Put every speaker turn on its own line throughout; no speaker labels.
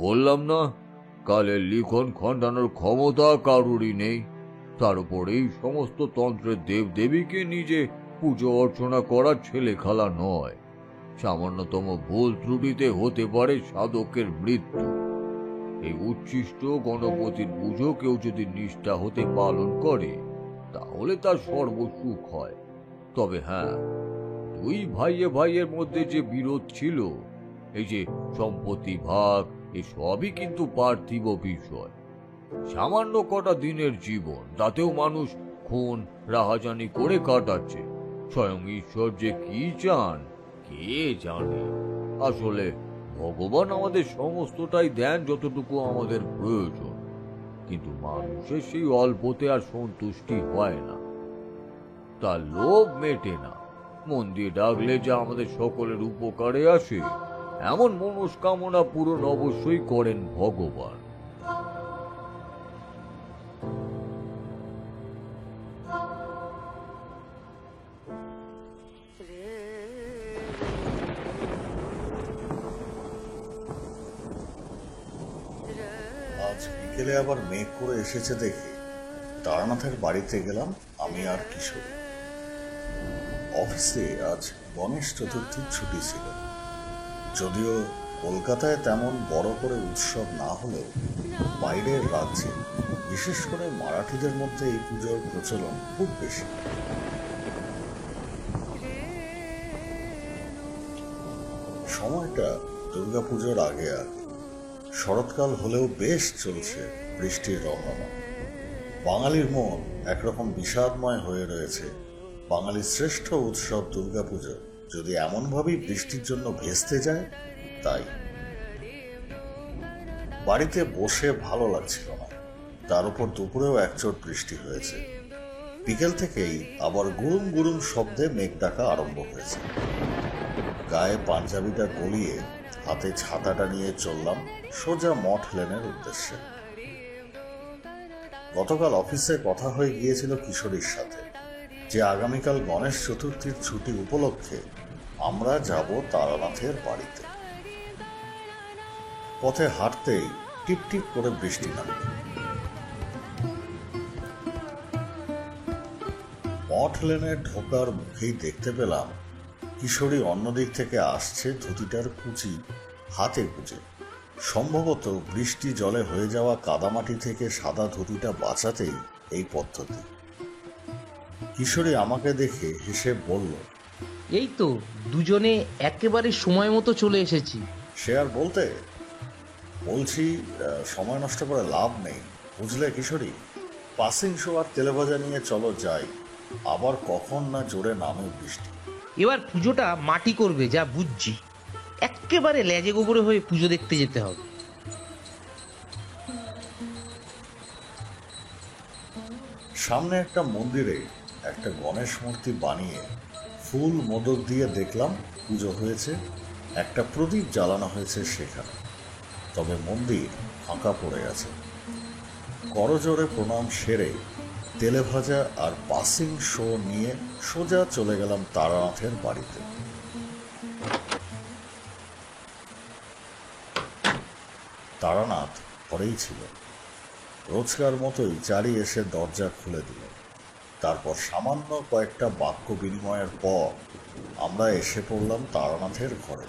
বললাম না, কালের লিখন খণ্ডানোর ক্ষমতা কারুরই নেই। তার উপর এই সমস্ত তন্ত্রের দেবদেবীকে নিজে পুজো অর্চনা করার ছেলে খেলা নয়। সামান্যতম ভুল ত্রুটিতে হতে পারে সাধকের মৃত্যু। এই উচ্ছিষ্ট গণপতির পুজো কেউ যদি নিষ্ঠা হতে পালন করে তাহলে তার সর্বসুখ হয়। তবে হ্যাঁ, দুই ভাইয়ে ভাইয়ের মধ্যে যে বিরোধ ছিল, এই যে সম্পত্তি ভাগ, এসবই কিন্তু পার্থিব বিষয়। সামান্য কটা দিনের জীবন, তাতেও মানুষ খুন রাহাজানি করে কাটাচ্ছে। স্বয়ং ঈশ্বর যে কি চান কে জানে। আসলে ভগবান আমাদের সমস্তটাই দেন যতটুকু আমাদের প্রয়োজন, কিন্তু মানুষের সেই অল্পতে আর সন্তুষ্টি হয় না, তার লোভ মেটে না। মন দিয়ে ডাকলে যা আমাদের সকলের উপকারে আসে, এমন মনস্কামনা পূরণ অবশ্যই করেন ভগবান।
আজ বিকেলে আবার মেঘ করে এসেছে দেখে তারানাথের বাড়িতে গেলাম আমি আর কিশোরী। অফিসে আজ গণেশ চতুর্থীর ছুটি ছিল। যদিও কলকাতায় তেমন বড় করে উৎসব না হলেও বাইরের রাজ্যে, বিশেষ করে মারাঠিদের মধ্যে এই পুজোর প্রচলন খুব বেশি। সময়টা দুর্গাপুজোর আগে আগে। শরৎকাল হলেও বেশ চলছে বৃষ্টির রহনা। বাঙালির মন একরকম বিষাদময় হয়ে রয়েছে। বাঙালির শ্রেষ্ঠ উৎসব দুর্গাপুজো যদি এমনভাবেই বৃষ্টির জন্য ভেস্তে যায়, তাই বাড়িতে বসে ভালো লাগছিল না। তার উপর দুপুরেও একচোট বৃষ্টি হয়েছে। বিকেল থেকেই আবার গুড়ুম গুড়ুম শব্দে মেঘ ডাকা আরম্ভ হয়েছে। গায়ে পাঞ্জাবিটা গলিয়ে হাতে ছাতাটা নিয়ে চললাম সোজা মঠ লেনের উদ্দেশ্যে। গতকাল অফিসে কথা হয়ে গিয়েছিল কিশোরীর সাথে যে আগামীকাল গণেশ চতুর্থীর ছুটি উপলক্ষে আমরা যাব তারানাথের বাড়িতে। পথে হাঁটতেই টিপ টিপ করে বৃষ্টি নামল। মঠ লেনে ঢোকার মুখেই দেখতে পেলাম কিশোরী অন্যদিক থেকে আসছে, ধুতিটার কুচি হাতে গুঁজে। সম্ভবত বৃষ্টি জলে হয়ে যাওয়া কাদামাটি থেকে সাদা ধুতিটা বাঁচাতেই এই পদ্ধতি। কিশোরী আমাকে দেখে হেসে বলল,
এই তো দুজনে একেবারে সময় মতো চলে এসেছি।
সে আর বলতে, বলছি সময় নষ্ট করে লাভ নেই, বুঝলে কিশোরী। পাসিং শো আর তেলেভাজা নিয়ে চলো যাই, আবার কখন না জোরে নামে বৃষ্টি।
এবার পুজোটা মাটি করবে যা বুঝছি। একেবারে লেজে গোবরে হয়ে পুজো দেখতে যেতে হবে।
সামনে একটা মন্দিরে একটা গণেশ মূর্তি বানিয়ে ফুল মোদক দিয়ে দেখলাম পুজো হয়েছে। একটা প্রদীপ জ্বালানো হয়েছে সেখানে, তবে মন্দির ফাঁকা পড়ে আছে। করজোড়ে প্রণাম সেরে তেলেভাজা আর পাসিং শো নিয়ে সোজা চলে গেলাম তারানাথের বাড়িতে। তারানাথ ঘরেই ছিল। রোজকার মতোই চারি এসে দরজা খুলে দিল। তারপর সামান্য কয়েকটা বাক্য বিনিময়ের পর আমরা এসে পড়লাম তারানাথের ঘরে।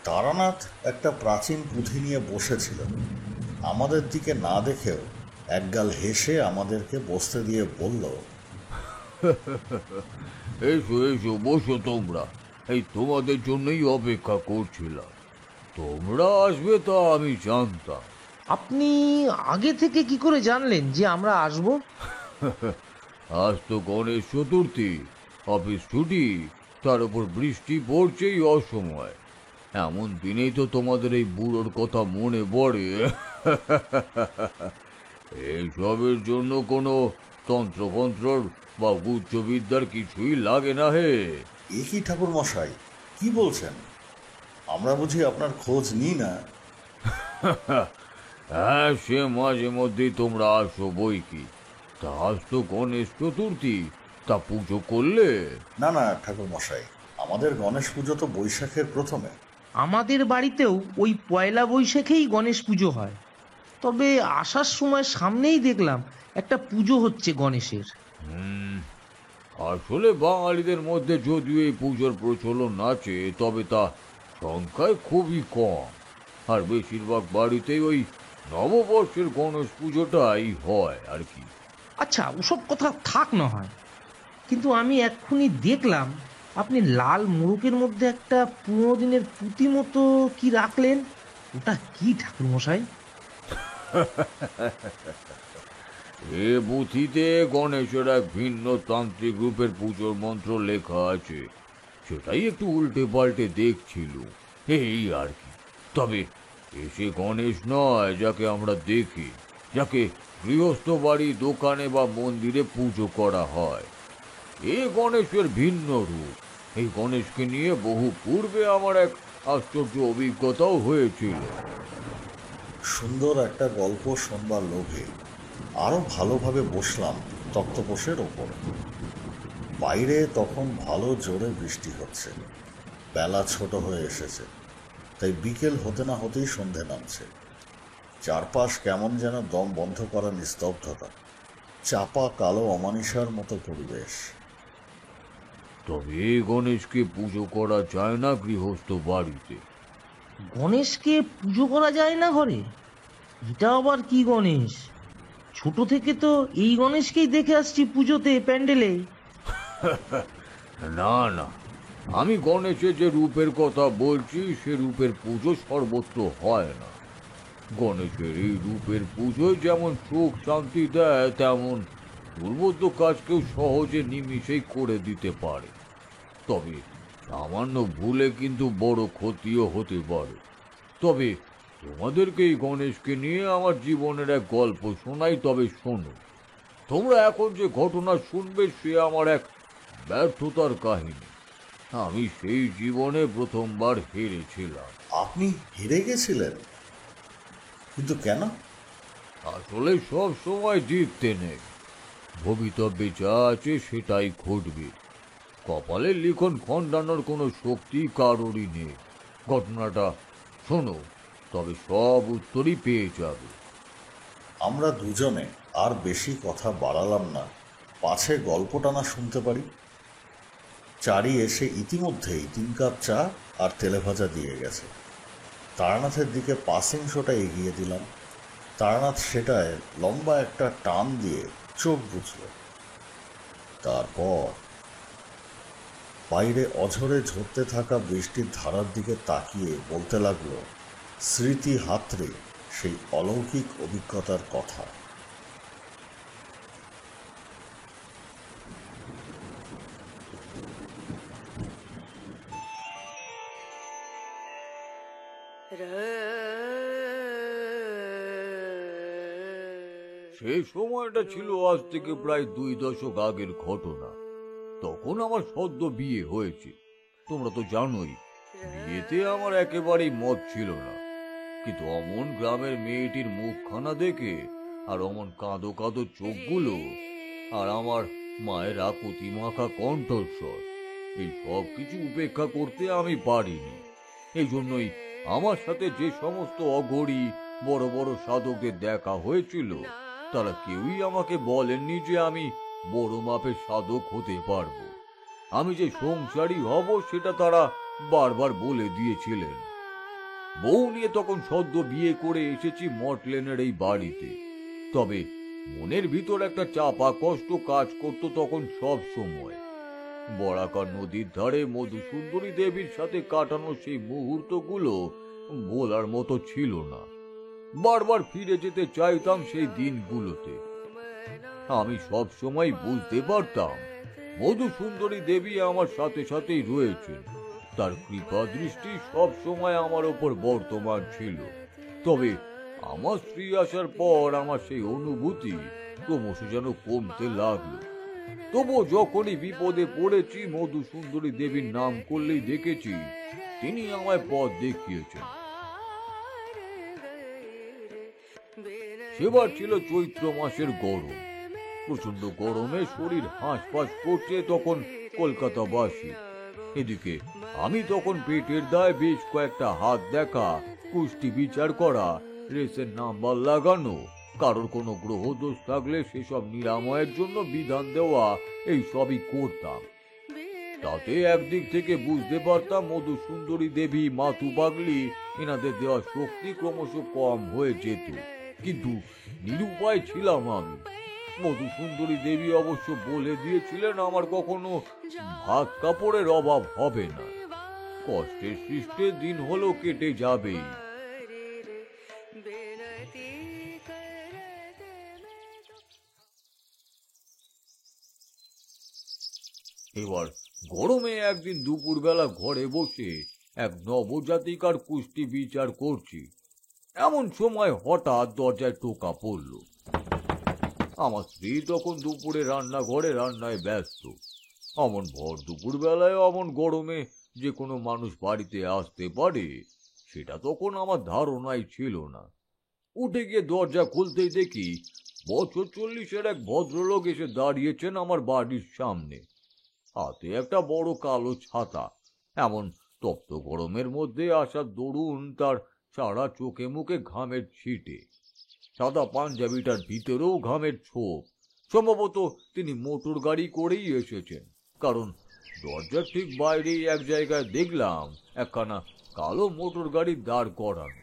তারানাথ একটা প্রাচীন পুঁথি নিয়ে বসেছিল। আমাদের দিকে না দেখেও একগাল হেসে আমাদেরকে বসতে দিয়ে বলল,
এসো এসো, বসো তোমরা। এই তোমাদের জন্যই অপেক্ষা করছিলাম। তোমরা আসবে তা আমি জানতাম।
আপনি আগে থেকে কি করে জানলেন যে আমরা আসব?
আজ তো গণেশ চতুর্থী, অফিস ছুটি, তার উপর বৃষ্টি পড়ছেই অসময়। এমন দিনেই তো তোমাদের এই বুড়োর কথা মনে পড়ে। এইসবের জন্য কোনো তন্ত্রমন্ত্রর বা গুচ্ছবিদ্যার কিছুই লাগে না হে।
এ কি ঠাকুর মশাই, কি বলছেন? আমরা বুঝি আপনার খোঁজ নিই না?
হ্যাঁ, সে মাঝে মধ্যেই তোমরা আসো বই কি। তা আজ তো গণেশ চতুর্থী, তা পুজো করলে?
না না ঠাকুর মশাই, আমাদের গণেশ পুজো তো বৈশাখের প্রথমে।
আমাদের বাড়িতেও ওই পয়লা বৈশাখেই গণেশ পুজো হয়। তবে আসার সময় সামনেই দেখলাম একটা পুজো হচ্ছে গণেশের।
হুম, আসলে বাঙালিদের মধ্যে যদিও এই পুজোর প্রচলন আছে, তবে তা সংখ্যায় খুবই কম। আর বেশিরভাগ বাড়িতেই ওই নববর্ষের গণেশ পুজোটাই হয় আর কি।
আচ্ছা, ওসব কথা থাক না হয়, কিন্তু আমি এক্ষুনি দেখলাম আপনি লাল মোড়কের মধ্যে একটা 15 দিনের পুঁতি মতো কি রাখলেন। ওটা কি ঠাকুর মশাই?
এ পুঁথিতে গণেশের এক ভিন্ন তান্ত্রিক রূপের পুজোর মন্ত্র লেখা আছে। সেটাই একটু উল্টে পাল্টে দেখছিল, এই আর কি। তবে এসে গণেশ নয় যাকে আমরা দেখি, যাকে গৃহস্থ বাড়ি, দোকানে বা মন্দিরে পুজো করা হয়। এ গণেশের ভিন্ন রূপ। এই গণেশকে নিয়ে বহু পূর্বে আমার এক আশ্চর্য অভিজ্ঞতাও হয়েছিল।
সুন্দর একটা গল্প শোনবার লোভে আরো ভালোভাবে বসলাম তক্তপোষের ওপরে। বাইরে তখন ভালো জোরে বৃষ্টি হচ্ছে, বেলা ছোট হয়ে এসেছে, তাই বিকেল হতে না হতেই সন্ধে নামছে। চারপাশ কেমন যেন দম বন্ধ করা নিস্তব্ধতা, চাপা কালো অমানিসার মতো পরিবেশ।
তবে এই গণেশকে পুজো করা যায় না গৃহস্থ বাড়িতে।
গণেশকে পুজো করা যায় না ঘরে? এটা আবার কি গণেশ? ছোট থেকে তো এই গণেশকেই দেখে আসছি পুজোতে, প্যান্ডেলে।
না না, আমি গণেশের যে রূপের কথা বলছি সে রূপের পুজো সর্বত্র হয় না। গণেশের এই রূপের পুজোয় যেমন সুখ শান্তি দেয়, তেমন দুর্বোধ্য কাজকেও সহজে নিমিষেই করে দিতে পারে। তবে সামান্য ভুলে কিন্তু বড় ক্ষতিও হতে পারে। তবে তোমাদেরকে এই গণেশকে নিয়ে আমার জীবনের এক গল্প শোনাই, তবে শোনো। তোমরা এখন যে ঘটনা শুনবে সে আমার এক ব্যর্থতার কাহিনী। আমি সেই জীবনে প্রথমবার হেরেছিলাম।
আপনি হেরে গেছিলেন? কিন্তু কেন?
আসলে সব সময় জিততে নেই। ভবিতব্যে যা আছে সেটাই ঘটবে। কপালের লিখন খণ্ডানোর কোনো শক্তি কারোরই নেই। ঘটনাটা শোনো, তবে সব উত্তরই পেয়ে যাবে।
আমরা দুজনে আর বেশি কথা বাড়ালাম না, পাছে গল্পটা না শুনতে পারি। চারি এসে ইতিমধ্যেই 3 কাপ চা আর তেলেভাজা দিয়ে গেছে। তারানাথের দিকে পাসিং শোটা এগিয়ে দিলাম। তারানাথ সেটায় লম্বা একটা টান দিয়ে চোখ বুঝল। তারপর বাইরে অঝরে ঝরতে থাকা বৃষ্টির ধারার দিকে তাকিয়ে বলতে লাগলো স্মৃতি হাতড়ে সেই অলৌকিক অভিজ্ঞতার কথা।
সেই সময়টা ছিল আজ থেকে প্রায় 2 দশক আগের ঘটনা। তখন আমার সদ্য বিয়ে হয়েছে। তোমরা তো জানোই, বিয়েতে আমার একেবারেই মত ছিল না। কিন্তু অমন গ্রামের মেয়েটির মুখখানা দেখে, আর অমন কাঁদো কাঁদো চোখগুলো, আর আমার মায়ের আকুতি মাখা কণ্ঠস্বর, এই সব কিছু উপেক্ষা করতে আমি পারিনি। এই জন্যই আমার সাথে যে সমস্ত অঘরী বড় বড় সাধকদের দেখা হয়েছিল, তারা কেউই আমাকে বলেননি যে আমি বড় মাপের সাধক হতে পারবো। আমি যে সংসারী হব সেটা তারা বারবার বলে দিয়েছিলেন। বউ নিয়ে তখন সদ্য বিয়ে করে এসেছি মটলেনের এই বাড়িতে। তবে মনের ভিতর একটা চাপা কষ্ট কাজ করত তখন সব সময়। বরাকার নদীর ধারে মধুসুন্দরী দেবীর সাথে কাটানো সেই মুহূর্তগুলো বলার মতো ছিল না। বারবার ফিরে যেতে চাইতাম সেই দিনগুলোতে। আমি সব সময় বুঝতে পারতাম মধুসুন্দরী দেবী আমার সাথে সাথেই রয়েছেন। তার কৃপা দৃষ্টি সব সময় আমার ওপর বর্তমান ছিল। তবে আমার স্ত্রী আসার পর আমার সেই অনুভূতি ক্রমশ যেন কমতে লাগলো। তবু যখনই বিপদে পড়েছি, মধুসুন্দরী দেবীর নাম করলেই দেখেছি তিনি আমায় পথ দেখিয়েছেন। সেবার ছিল চৈত্র মাসের গরম। প্রচন্ড গরমে শরীর হাঁসফাঁস করছে তখন কলকাতাবাসী। এদিকে আমি তখন পেটের দায় বেশ কয়েকটা হাত দেখা, কুষ্টি বিচার করা, রেসের নাম্বার লাগানো, কারোর কোনো গ্রহদোষ থাকলে সেসব নিরাময়ের জন্য বিধান দেওয়া, এই সবই করতাম। তাতে একদিক থেকে বুঝতে পারতাম মধুসুন্দরী দেবী, মাতু পাগলি এনাদের দেওয়া শক্তি ক্রমশ কম হয়ে যেত, কিন্তু নিরুপায় ছিলাম আমি। মধুসুন্দরী দেবী অবশ্য বলে দিয়েছিলেন আমার কখনো ভাত কাপড়ের অভাব হবে না, কষ্টের সৃষ্টে দিন হলো কেটে যাবেই। এবার গরমে একদিন দুপুরবেলা ঘরে বসে এক নবজাতিকার কুষ্টি বিচার করছি, এমন সময় হঠাৎ দরজায় টোকা পড়ল। আমার স্ত্রী তখন দুপুরে রান্নাঘরে রান্নায় ব্যস্ত। অমন ভর দুপুর বেলায় অমন গরমে যে কোনো মানুষ বাড়িতে আসতে পারে সেটা তখন আমার ধারণাই ছিল না। উঠে গিয়ে দরজা খুলতেই দেখি বছর 40-এর এক ভদ্রলোক এসে দাঁড়িয়েছেন আমার বাড়ির সামনে, হাতে একটা বড় কালো ছাতা। এমন তপ্ত গরমের মধ্যে আসার দরুন তার সারা চোখে মুখে ঘামের ছিটে, সাদা পাঞ্জাবিটার ভিতরেও ঘামের ছোপ। সম্ভবত তিনি মোটর গাড়ি করেই এসেছেন, কারণ দরজার ঠিক বাইরেই এক জায়গায় দেখলাম একখানা কালো মোটর গাড়ি দাঁড় করানো।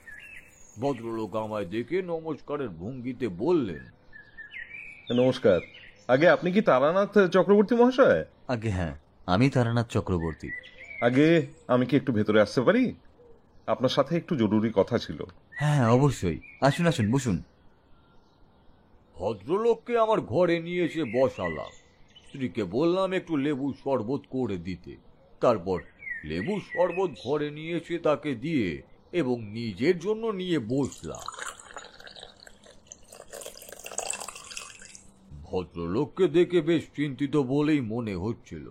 ভদ্রলোক আমায় দেখে নমস্কারের ভঙ্গিতে বললেন,
নমস্কার। আগে আপনি কি তারানাথ চক্রবর্তী মহাশয়?
আগে হ্যাঁ, আমি তারানাথ চক্রবর্তী।
আগে আমি কি একটু ভেতরে আসতে পারি? আপনার সাথে একটু জরুরি কথা ছিল।
হ্যাঁ অবশ্যই, আসুন আসুন, বসুন।
ভদ্রলোককে আমার ঘরে নিয়ে এসে বসালাম। স্ত্রীকে বললাম একটু লেবু শরবত করে দিতে। তারপর লেবু শরবত ঘরে নিয়ে এসে তাকে দিয়ে এবং নিজের জন্য নিয়ে বসলাম। ভদ্রলোককে দেখে বেশ চিন্তিত বলেই মনে হচ্ছিল।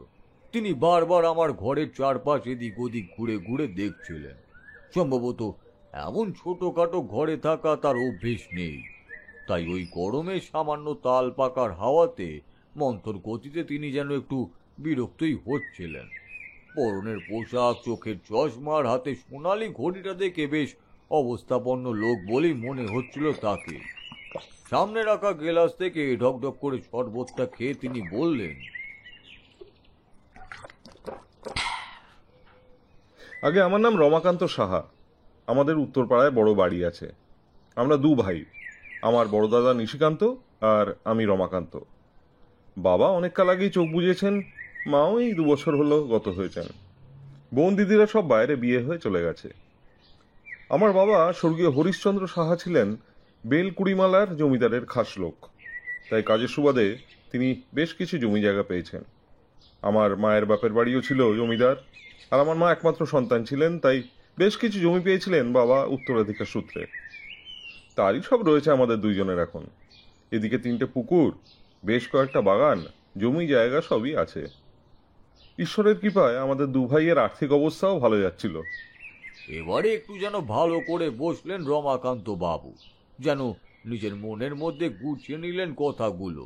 তিনি বারবার আমার ঘরের চারপাশ এদিক ওদিক ঘুরে ঘুরে দেখছিলেন। সম্ভবত এমন ছোটখাটো ঘরে থাকা তার অভ্যেস নেই, তাই ওই গরমে সামান্য তাল পাকার হাওয়াতে মন্থর গতিতে তিনি যেন একটু বিরক্তই হচ্ছিলেন। পরনের পোশাক, চোখের চশমার, হাতে সোনালি ঘড়িটা দেখে বেশ অবস্থাপন্ন লোক বলেই মনে হচ্ছিল তাকে। সামনে রাখা গেলাস থেকে ঢকঢক করে শরবতটা খেয়ে তিনি বললেন,
আগে আমার নাম রমাকান্ত সাহা। আমাদের উত্তরপাড়ায় বড় বাড়ি আছে। আমরা দু ভাই, আমার বড় দাদা নিশিকান্ত আর আমি রমাকান্ত। বাবা অনেক কাল আগেই চোখ বুঝেছেন, মাও এই 2 বছর হলো গত হয়েছেন। বোন দিদিরা সব বাইরে বিয়ে হয়ে চলে গেছে। আমার বাবা স্বর্গীয় হরিশ্চন্দ্র সাহা ছিলেন বেলকুড়িমালার জমিদারের খাস লোক, তাই কাজের সুবাদে তিনি বেশ কিছু জমি জায়গা পেয়েছেন। আমার মায়ের বাপের বাড়িও ছিল জমিদার, আর আমার মা একমাত্র সন্তান ছিলেন, তাই বেশ কিছু জমি পেয়েছিলেন বাবা উত্তরাধিকার সূত্রে। তারই সব রয়েছে আমাদের দুইজনের এখন। এদিকে 3টে পুকুর, বেশ কয়েকটা বাগান, জমি জায়গা সবই আছে। ঈশ্বরের কৃপায় আমাদের 2 ভাইয়ের আর্থিক অবস্থাও ভালো যাচ্ছিল।
এবারে একটু যেন ভালো করে বসলেন রমাকান্ত বাবু, যেন নিজের মনের মধ্যে গুছিয়ে নিলেন কথাগুলো।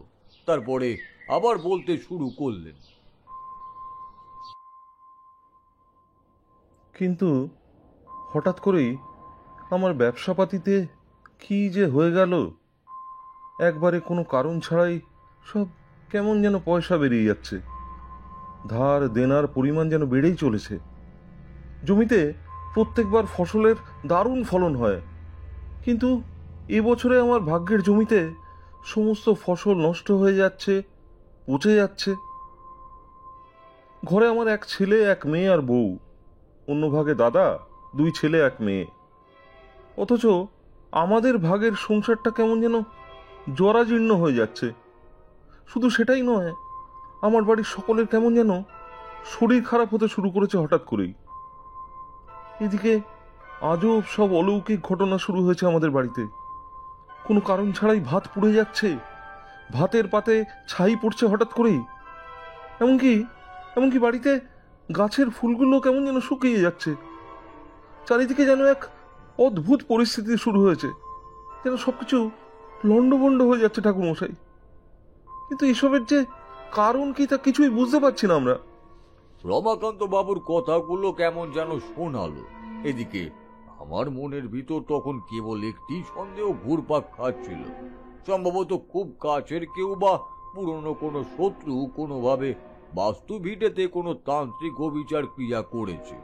তারপরে আবার বলতে শুরু করলেন,
কিন্তু হঠাৎ করেই আমার ব্যবসাপাতিতে কি যে হয়ে গেল, একবারে কোনো কারণ ছাড়াই সব কেমন যেন পয়সা বেরিয়ে যাচ্ছে। ধার দেনার পরিমাণ যেন বেড়েই চলেছে। জমিতে প্রত্যেকবার ফসলের দারুণ ফলন হয়, কিন্তু এবছরে আমার ভাগ্যের জমিতে সমস্ত ফসল নষ্ট হয়ে যাচ্ছে, পচে যাচ্ছে। ঘরে আমার 1 ছেলে, 1 মেয়ে আর বউ, অন্য ভাগে দাদা, 2 ছেলে 1 মেয়ে। অথচ আমাদের ভাগের সংসারটা কেমন যেন জরাজীর্ণ হয়ে যাচ্ছে। শুধু সেটাই নয়, আমার বাড়ির সকলের কেমন যেন শরীর খারাপ হতে শুরু করেছে হঠাৎ করেই। এদিকে আজব সব অলৌকিক ঘটনা শুরু হয়েছে আমাদের বাড়িতে। কোনো কারণ ছাড়াই ভাত পুড়ে যাচ্ছে, ভাতের পাতে ছাই পড়ছে হঠাৎ করেই। এমনকি বাড়িতে গাছের ফুলগুলো কেমন যেন শুকিয়ে যাচ্ছে। চারিদিকে যেন এক অদ্ভুত পরিস্থিতি শুরু হয়েছে, যেন সবকিছু লণ্ডভণ্ড হয়ে যাচ্ছে ঠাকুরমশাই। কিন্তু এসবের যে কারণ কি তা কিছুই বুঝতে পারছি না আমরা।
রমাকান্ত বাবুর কথাগুলো কেমন যেন শোনালো। এদিকে আমার মনের ভিতর তখন কেবল একটি সন্দেহ ঘুরপাক খাচ্ছিল। সম্ভবত খুব কাছের কেউ বা পুরনো কোনো শত্রু কোনোভাবে বাস্তু ভিটেতে কোনো তান্ত্রিক অবিচার ক্রিয়া করেছে,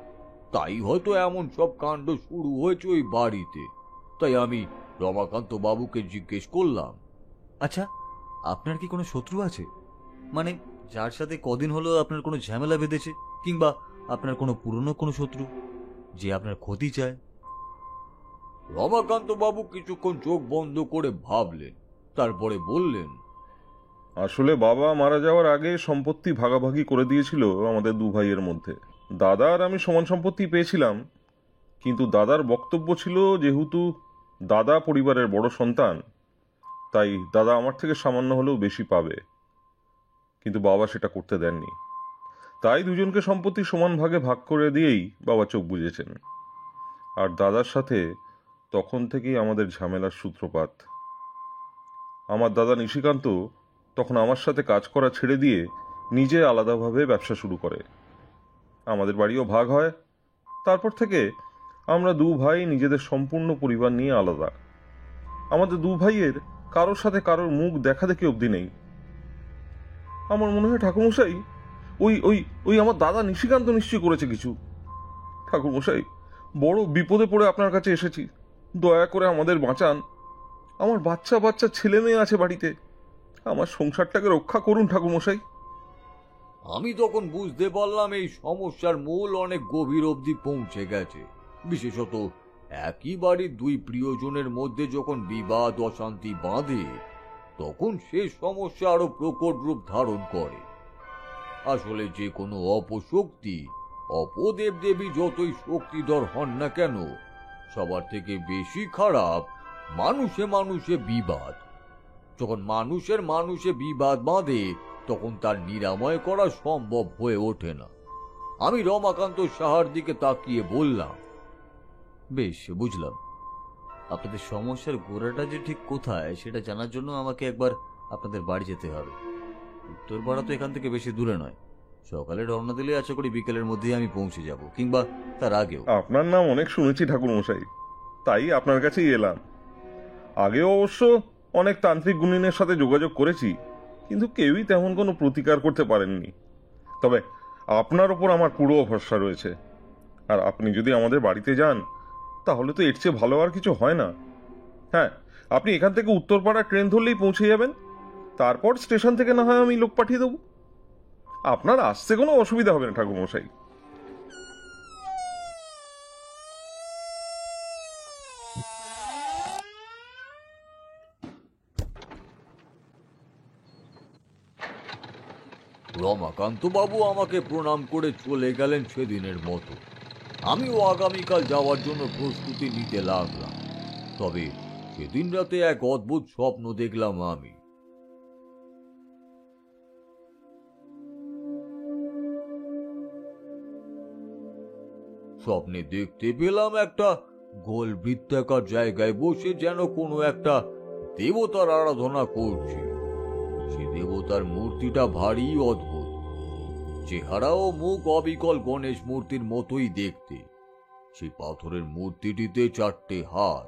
তাই হয়তো এমন সব কাণ্ড শুরু হয়েছে ওই বাড়িতে। তাই আমি রমাকান্ত বাবুকে জিজ্ঞেস করলাম,
আচ্ছা, আপনার কি কোনো শত্রু আছে? মানে যার সাথে কদিন হলো আপনার কোনো ঝামেলা বেঁধেছে, কিংবা আপনার কোনো পুরনো কোনো শত্রু যে আপনার ক্ষতি চায়?
রমাকান্ত বাবু কিছুক্ষণ চোখ বন্ধ করে ভাবলেন, তারপরে বললেন,
আসলে বাবা মারা যাওয়ার আগে সম্পত্তি ভাগাভাগি করে দিয়েছিল আমাদের দু ভাইয়ের মধ্যে। দাদা আর আমি সমান সম্পত্তি পেয়েছিলাম, কিন্তু দাদার বক্তব্য ছিল যেহেতু দাদা পরিবারের বড় সন্তান, তাই দাদা আমার থেকে সামান্য হলেও বেশি পাবে। কিন্তু বাবা সেটা করতে দেননি, তাই দুজনকে সম্পত্তি সমান ভাগে ভাগ করে দিয়েই বাবা চোখ বুজেছেন। আর দাদার সাথে তখন থেকেই আমাদের ঝামেলার সূত্রপাত। আমার দাদা নিশিকান্ত তখন আমার সাথে কাজ করা ছেড়ে দিয়ে নিজে আলাদাভাবে ব্যবসা শুরু করে। আমাদের বাড়িও ভাগ হয়। তারপর থেকে আমরা দু ভাই নিজেদের সম্পূর্ণ পরিবার নিয়ে আলাদা। আমাদের দু ভাইয়ের কারোর সাথে কারোর মুখ দেখা দেখি অবধি নেই। আমার মনে হয় ঠাকুরমশাই ওই ওই ওই আমার দাদা নিশিকান্ত নিশ্চয় করেছে কিছু। ঠাকুরমশাই, বড় বিপদে পড়ে আপনার কাছে এসেছি, দয়া করে আমাদের বাঁচান। আমার বাচ্চা বাচ্চা ছেলে মেয়ে আছে বাড়িতে, আমার সংসারটাকে রক্ষা করুন ঠাকুরমশাই।
আমি তখন বুঝতে পারলাম এই সমস্যার মূল অনেক গভীর অবধি পৌঁছে গেছে। বিশেষত একই বাড়ির দুই প্রিয়জনের মধ্যে যখন বিবাদ অশান্তি বাঁধে, তখন সে সমস্যা আরো প্রকট রূপ ধারণ করে। আসলে যে কোনো অপশক্তি, অপদেব দেবী যতই শক্তিধর হন না কেন, সবার থেকে বেশি খারাপ মানুষে মানুষে বিবাদ। যখন মানুষের মানুষে বিবাদ বাঁধে, তখন তার নিরাময় করা সম্ভব হয়ে ওঠে না। আমি রমাকান্ত সাহার দিকে তাকিয়ে বললাম,
বেশ, বুঝলাম। আপনাদের সমস্যার গোড়াটা যে ঠিক কোথায় সেটা জানার জন্য আমাকে একবার আপনাদের বাড়ি যেতে হবে। উত্তরপাড়া তো এখান থেকে বেশি দূরে নয়। সকালে রওনা দিলে আশা করি বিকেলের মধ্যেই আমি পৌঁছে যাব, কিংবা তার আগেও।
আপনার নাম অনেক শুনেছি ঠাকুরমশাই, তাই আপনার কাছেই এলাম। আগেও অবশ্য অনেক তান্ত্রিক গুণিনের সাথে যোগাযোগ করেছি, কিন্তু কেউই তেমন কোনো প্রতিকার করতে পারেননি। তবে আপনার ওপর আমার পুরো ভরসা রয়েছে। আর আপনি যদি আমাদের বাড়িতে যান, তাহলে তো এর চেয়ে ভালো আর কিছু হয় না। হ্যাঁ, আপনি এখান থেকে উত্তরপাড়া ট্রেন ধরলেই পৌঁছে যাবেন। তারপর স্টেশন থেকে না হয় আমি লোক পাঠিয়ে দেবো। আপনার আসতে কোনো অসুবিধা হবে না ঠাকুরমশাই।
রমাকান্ত বাবু আমাকে প্রণাম করে চলে গেলেন সেদিনের মতো। আমিও আগামীকাল যাওয়ার জন্য প্রস্তুতি নিতে লাগলাম। তবে সেদিন রাতে এক অদ্ভুত স্বপ্ন দেখলাম আমি। স্বপ্নে দেখতে পেলাম একটা গোল বৃত্তাকার জায়গায় বসে যেন কোনো একটা দেবতার আরাধনা করছি। সে দেবতার মূর্তিটা ভারী অদ্ভুত, চেহারা ও মুখ অবিকল গণেশ মূর্তির মতোই দেখতে। সেই পাথরের মূর্তিটিতে 4টে হাত,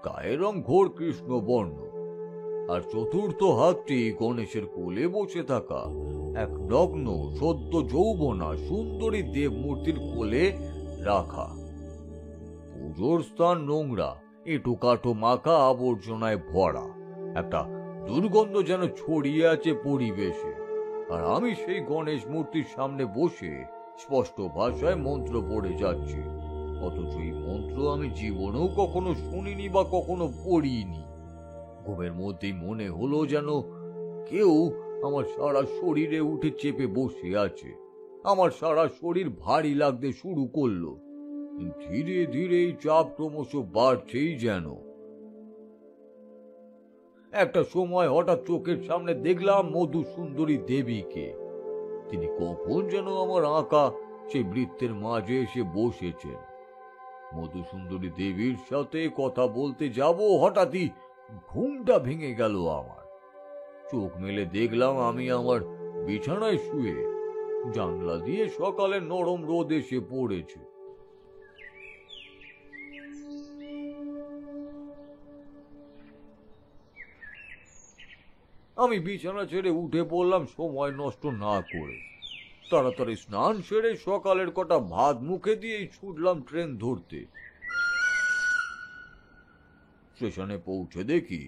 গায়ের রং ঘোর কৃষ্ণ বর্ণ, আর চতুর্থ হাতটি গণেশের কোলে বসে থাকা এক নগ্ন সদ্য যৌবনা সুন্দরী দেব মূর্তির কোলে রাখা। পুজোর স্থান নোংরা, এঁটো মাখা আবর্জনায় ভরা, একটা দুর্গন্ধ যেন ছড়িয়ে আছে পরিবেশে। আর আমি সেই গণেশ মূর্তির সামনে বসে স্পষ্ট ভাষায় মন্ত্র পড়ে যাচ্ছি, অথচ এই মন্ত্র আমি জীবনেও কখনো শুনিনি বা কখনো পড়িনি। ঘুমের মধ্যেই মনে হলো যেন কেউ আমার সারা শরীরে উঠে চেপে বসে আছে। আমার সারা শরীর ভারী লাগতে শুরু করলো। ধীরে ধীরে এই চাপ ক্রমশ বাড়ছেই যেন। একটা সময় হঠাৎ চোখের সামনে দেখলাম মধু সুন্দরী দেবীকে। তিনি কখন যেন আমার আঁকা সেই বৃত্তের মাঝে এসে বসেছেন। মধু সুন্দরী দেবীর সাথে কথা বলতে যাব, হঠাৎই ঘুমটা ভেঙে গেল আমার। চোখ মেলে দেখলাম আমি আমার বিছানায় শুয়ে। জানলা দিয়ে সকালে নরম রোদ এসে পড়েছে। আমি বিছানা ছেড়ে উঠে পড়লাম সময় নষ্ট না করে। তাড়াতাড়ি স্নান সেরে সকালের কটা ভাত মুখে দিয়েই ছুটলাম ট্রেন ধরতে। স্টেশনে পৌঁছে দেখি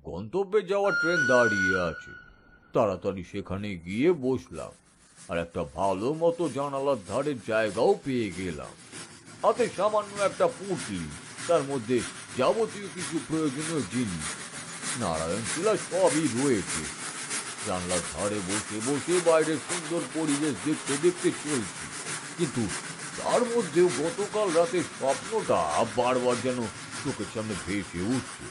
গন্তব্যে যাওয়া ট্রেন দাঁড়িয়ে আছে। তাড়াতাড়ি সেখানে গিয়ে বসলাম, আর একটা ভালো মতো জানালার ধারে জায়গাও পেয়ে গেলাম। হাতে সামান্য একটা পুঁটলি, তার মধ্যে যাবতীয় কিছু প্রয়োজনীয় জিনিস, নারায়ণ শিলা সবই রয়েছে। জানলার ধারে বসে বসে বাইরের সুন্দর পরিবেশ দেখতে দেখতে চলছি, কিন্তু তার মধ্যেও গতকাল রাতে স্বপ্নটা বারবার যেন চোখের সামনে ভেসে উঠছে।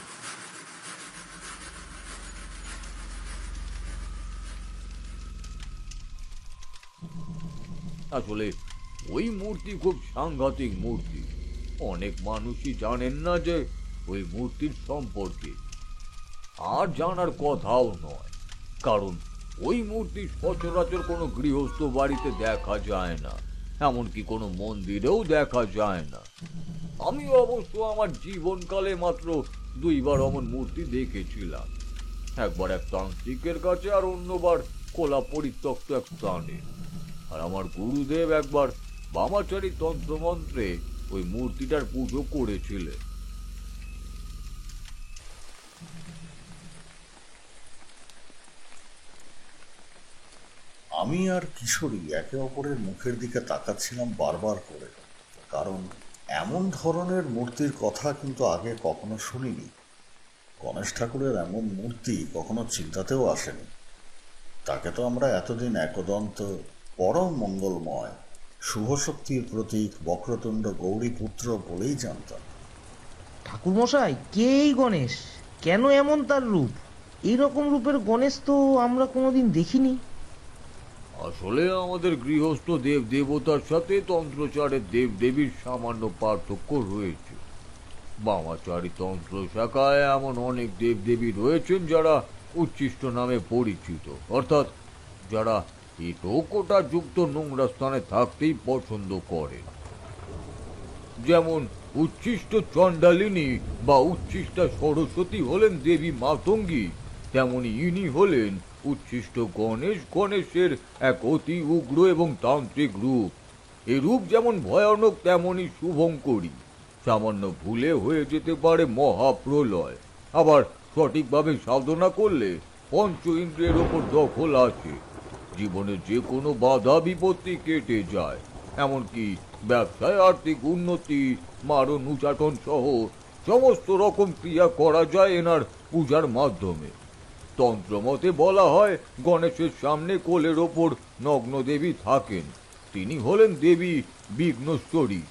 আসলে ওই মূর্তি খুব সাংঘাতিক মূর্তি। অনেক মানুষই জানেন না যে ওই মূর্তির সম্পর্কে, আর জানার কথাও নয়, কারণ ওই মূর্তি সচরাচর কোনো গৃহস্থ বাড়িতে দেখা যায় না, এমনকি কোনো মন্দিরেও দেখা যায় না। আমি অবশ্য আমার জীবনকালে মাত্র 2 বার অমন মূর্তি দেখেছিলাম, একবার এক তান্ত্রিকের কাছে আর অন্যবার খোলা পরিত্যক্ত এক স্থানে। আর আমার গুরুদেব একবার বামাচারী তন্ত্রমন্ত্রে ওই মূর্তিটার পুজো করেছিলেন।
আমি আর কিশোরী একে অপরের মুখের দিকে তাকাচ্ছিলাম বারবার করে, কারণ এমন ধরনের মূর্তির কথা কিন্তু আগে কখনো শুনিনি। গণেশ ঠাকুরের এমন মূর্তি কখনো চিন্তাতেও আসেনি। তাকে তো আমরা এতদিন একদন্ত, পরম মঙ্গলময়, শুভশক্তির প্রতীক বক্রতুণ্ড গৌরীপুত্র বলেই জানতাম।
ঠাকুরমশাই, কে এই গণেশ? কেন এমন তার রূপ? এইরকম রূপের গণেশ তো আমরা কোনোদিন দেখিনি।
আসলে আমাদের গৃহস্থ দেব দেবতার সাথে তন্ত্রচারের দেব দেবীর সামান্য পার্থক্য রয়েছে। বামাচারী তন্ত্র শাখায় এমন অনেক দেব দেবী রয়েছেন যারা উচ্ছিষ্ট নামে পরিচিত, অর্থাৎ যারা ইটোকোটা যুক্ত নোংরা স্থানে থাকতেই পছন্দ করেন। যেমন উচ্ছিষ্ট চণ্ডালিনী বা উচ্ছিষ্টা সরস্বতী হলেন দেবী মাতঙ্গী, তেমনি ইনি হলেন উচ্ছিষ্ট গণেশ, গণেশের এক অতি উগ্র এবং তান্ত্রিক রূপ। এই রূপ যেমন ভয়ানক তেমনই শুভঙ্করী। সামান্য ভুলে হয়ে যেতে পারে মহাপ্রলয়, আবার সঠিকভাবে সাধনা করলে পঞ্চ ইন্দ্রিয়ের ওপর দখল আছে। জীবনে যে কোনো বাধা বিপত্তি কেটে যায়, এমনকি ব্যবসায় আর্থিক উন্নতি, মারণ উচাটন সহ সমস্ত রকম ক্রিয়া করা যায় এনার পূজার মাধ্যমে। তন্ত্রমতে বলা হয় গণেশের সামনে কোলের ওপর নগ্ন দেবী থাকেন, তিনি হলেন দেবী বিঘ্নেশ্বরী।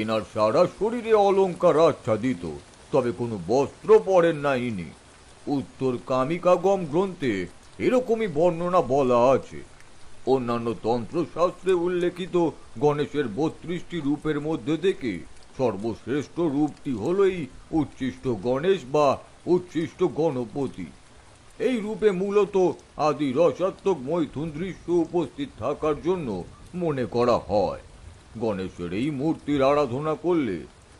এনার সারা শরীরে অলঙ্কার আচ্ছাদিত, তবে কোনো বস্ত্র পরেন না ইনি। উত্তর কামিকাগম গ্রন্থে এরকমই বর্ণনা বলা আছে। অন্যান্য তন্ত্রশাস্ত্রে উল্লেখিত গণেশের 32টি রূপের মধ্যে থেকে সর্বশ্রেষ্ঠ রূপটি হল এই উচ্ছিষ্ট গণেশ বা উচ্ছিষ্ট গণপতি। এই রূপে মূলত আদি রসাত্মক মৈথুন দৃশ্য উপস্থিত থাকার জন্য মনে করা হয়। গণেশের এই মূর্তির আরাধনা করলে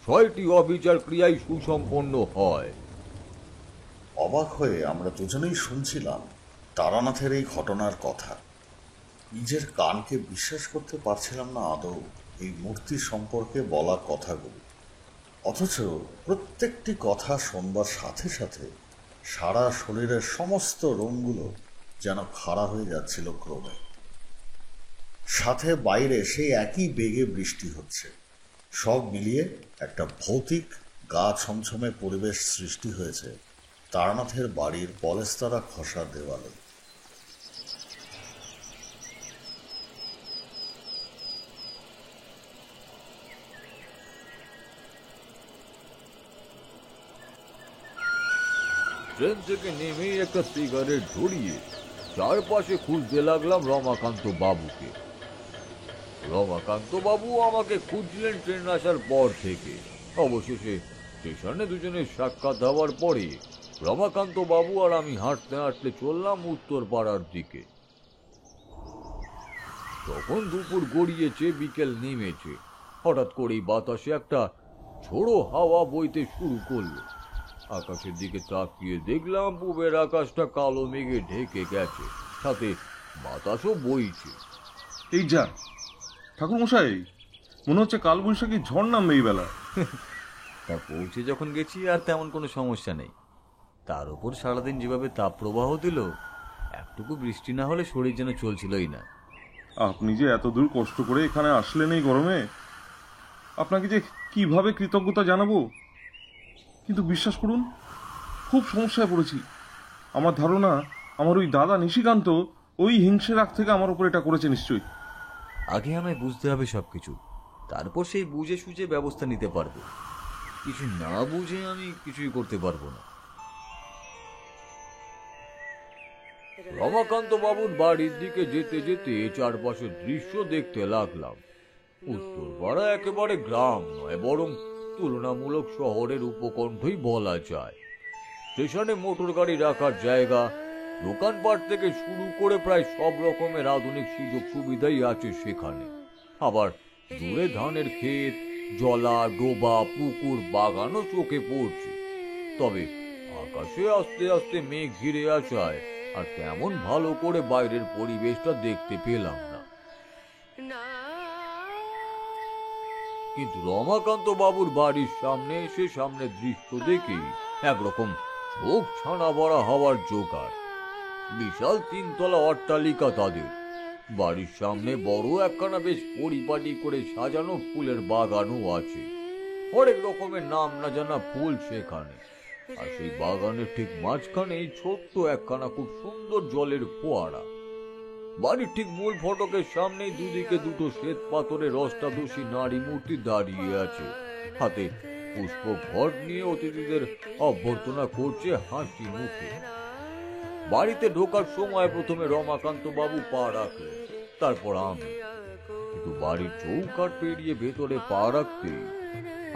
6টি অবিচার ক্রিয়াই সুসম্পন্ন হয়।
অবাক হয়ে আমরা দুজনেই শুনছিলাম তারানাথের এই ঘটনার কথা। নিজের কানকে বিশ্বাস করতে পারছিলাম না আদৌ এই মূর্তি সম্পর্কে বলা কথাগুলো। অথচ প্রত্যেকটি কথা শোনবার সাথে সাথে সারা শরীরের সমস্ত রঙগুলো যেন খাড়া হয়ে যাচ্ছিল ক্রমে। সাথে বাইরে সেই একই বেগে বৃষ্টি হচ্ছে। সব মিলিয়ে একটা ভৌতিক গা ছমছমে পরিবেশ সৃষ্টি হয়েছে তারানাথের বাড়ির পলেস্তারা খসা দেওয়ালে।
ট্রেন থেকে নেমেই একটা সিগারেট ধরিয়ে চারপাশে খুঁজতে লাগলাম রমাকান্ত বাবুকে। রমাকান্ত বাবু আমাকে খুঁজলেন ট্রেন আসার পর থেকে। অবশেষে স্টেশনে দুজনের সাক্ষাৎ হওয়ার পরে রমাকান্ত বাবু আর আমি হাঁটতে হাঁটতে চললাম উত্তর পাড়ার দিকে। তখন দুপুর গড়িয়েছে, বিকেল নেমেছে। হঠাৎ করেই বাতাসে একটা ঝোড়ো হাওয়া বইতে শুরু করলো। আকাশের দিকে তাকিয়ে দেখলাম পূবের আকাশটা কালো মেঘে ঢেকে গেছে, সাথে বাতাসও বইছে।
এই যা ঠাকুর মশাই, মনে হচ্ছে কালবৈশাখী ঝড় নামবে এই বেলা।
তা পৌঁছে যখন গেছি আর তেমন কোনো সমস্যা নেই। তার উপর সারাদিন যেভাবে তাপ প্রবাহ দিল, একটুকু বৃষ্টি না হলে শরীর যেন চলছিলই না।
আপনি যে এত দূর কষ্ট করে এখানে আসলেন এই গরমে, আপনাকে যে কিভাবে কৃতজ্ঞতা জানাবো। কিন্তু বিশ্বাস করুন, খুব সমস্যায় পড়েছি। আমার ধারণা আমার ওই দাদা নিশিকান্ত ওই হিংসে রাগ থেকে আমার উপর এটা করেছে নিশ্চয়ই।
আগে আমায় বুঝতে হবে সবকিছু, তারপর সেই বুঝে সুঝে ব্যবস্থা নিতে পারবো। কিছু না বুঝে আমি কিছুই করতে পারবো না।
রমাকান্ত বাবুর বাড়ির দিকে যেতে যেতে চারপাশের দৃশ্য দেখতে লাগলাম। উত্তর পাড়া একেবারে গ্রাম নয়, বরং তুলনামূলক শহরের উপকণ্ঠই বলা যায়। স্টেশনে মোটর গাড়ি রাখার জায়গা, দোকানপাট থেকে শুরু করে প্রায় সব রকমের আধুনিক সুযোগ সুবিধাই আছে সেখানে। আবার দূরে ধানের ক্ষেত, জলা, ডোবা, পুকুর, বাগানও চোখে পড়ছে। তবে আকাশে আস্তে আস্তে মেঘ ঘিরে আসায় আর তেমন ভালো করে বাইরের পরিবেশটা দেখতে পেলাম না। কিন্তু রমাকান্ত বাবুর বাড়ির সামনে এসে সামনে দৃশ্য দেখে একরকম চোখ ছানা ভরা হওয়ার জোগাড়। বিশাল 3 তলা অট্টালিকা তাদের। বাড়ির সামনে বড় একখানা বেশ পরিপাটি করে সাজানো ফুলের বাগানও আছে। অনেক রকমের নাম না জানা ফুল সেখানে। আর সেই বাগানের ঠিক মাঝখানেই ছোট্ট একখানা খুব সুন্দর জলের ফোয়ারা। বাড়ির ঠিক মূল ফটকের সামনেই দুদিকে দুটো শ্বেত পাথরের অষ্টাদশী নারী মূর্তি দাঁড়িয়ে আছে। হাতে পুষ্প ঘট নিয়ে অতিথিদের অভ্যর্থনা করছে হাসি মুখে। বাড়িতে ঢোকার সময় প্রথমে রমাকান্ত বাবু পা রাখলেন, তারপর আমি। কিন্তু বাড়ির চৌকাঠ পেরিয়ে ভেতরে পা রাখতে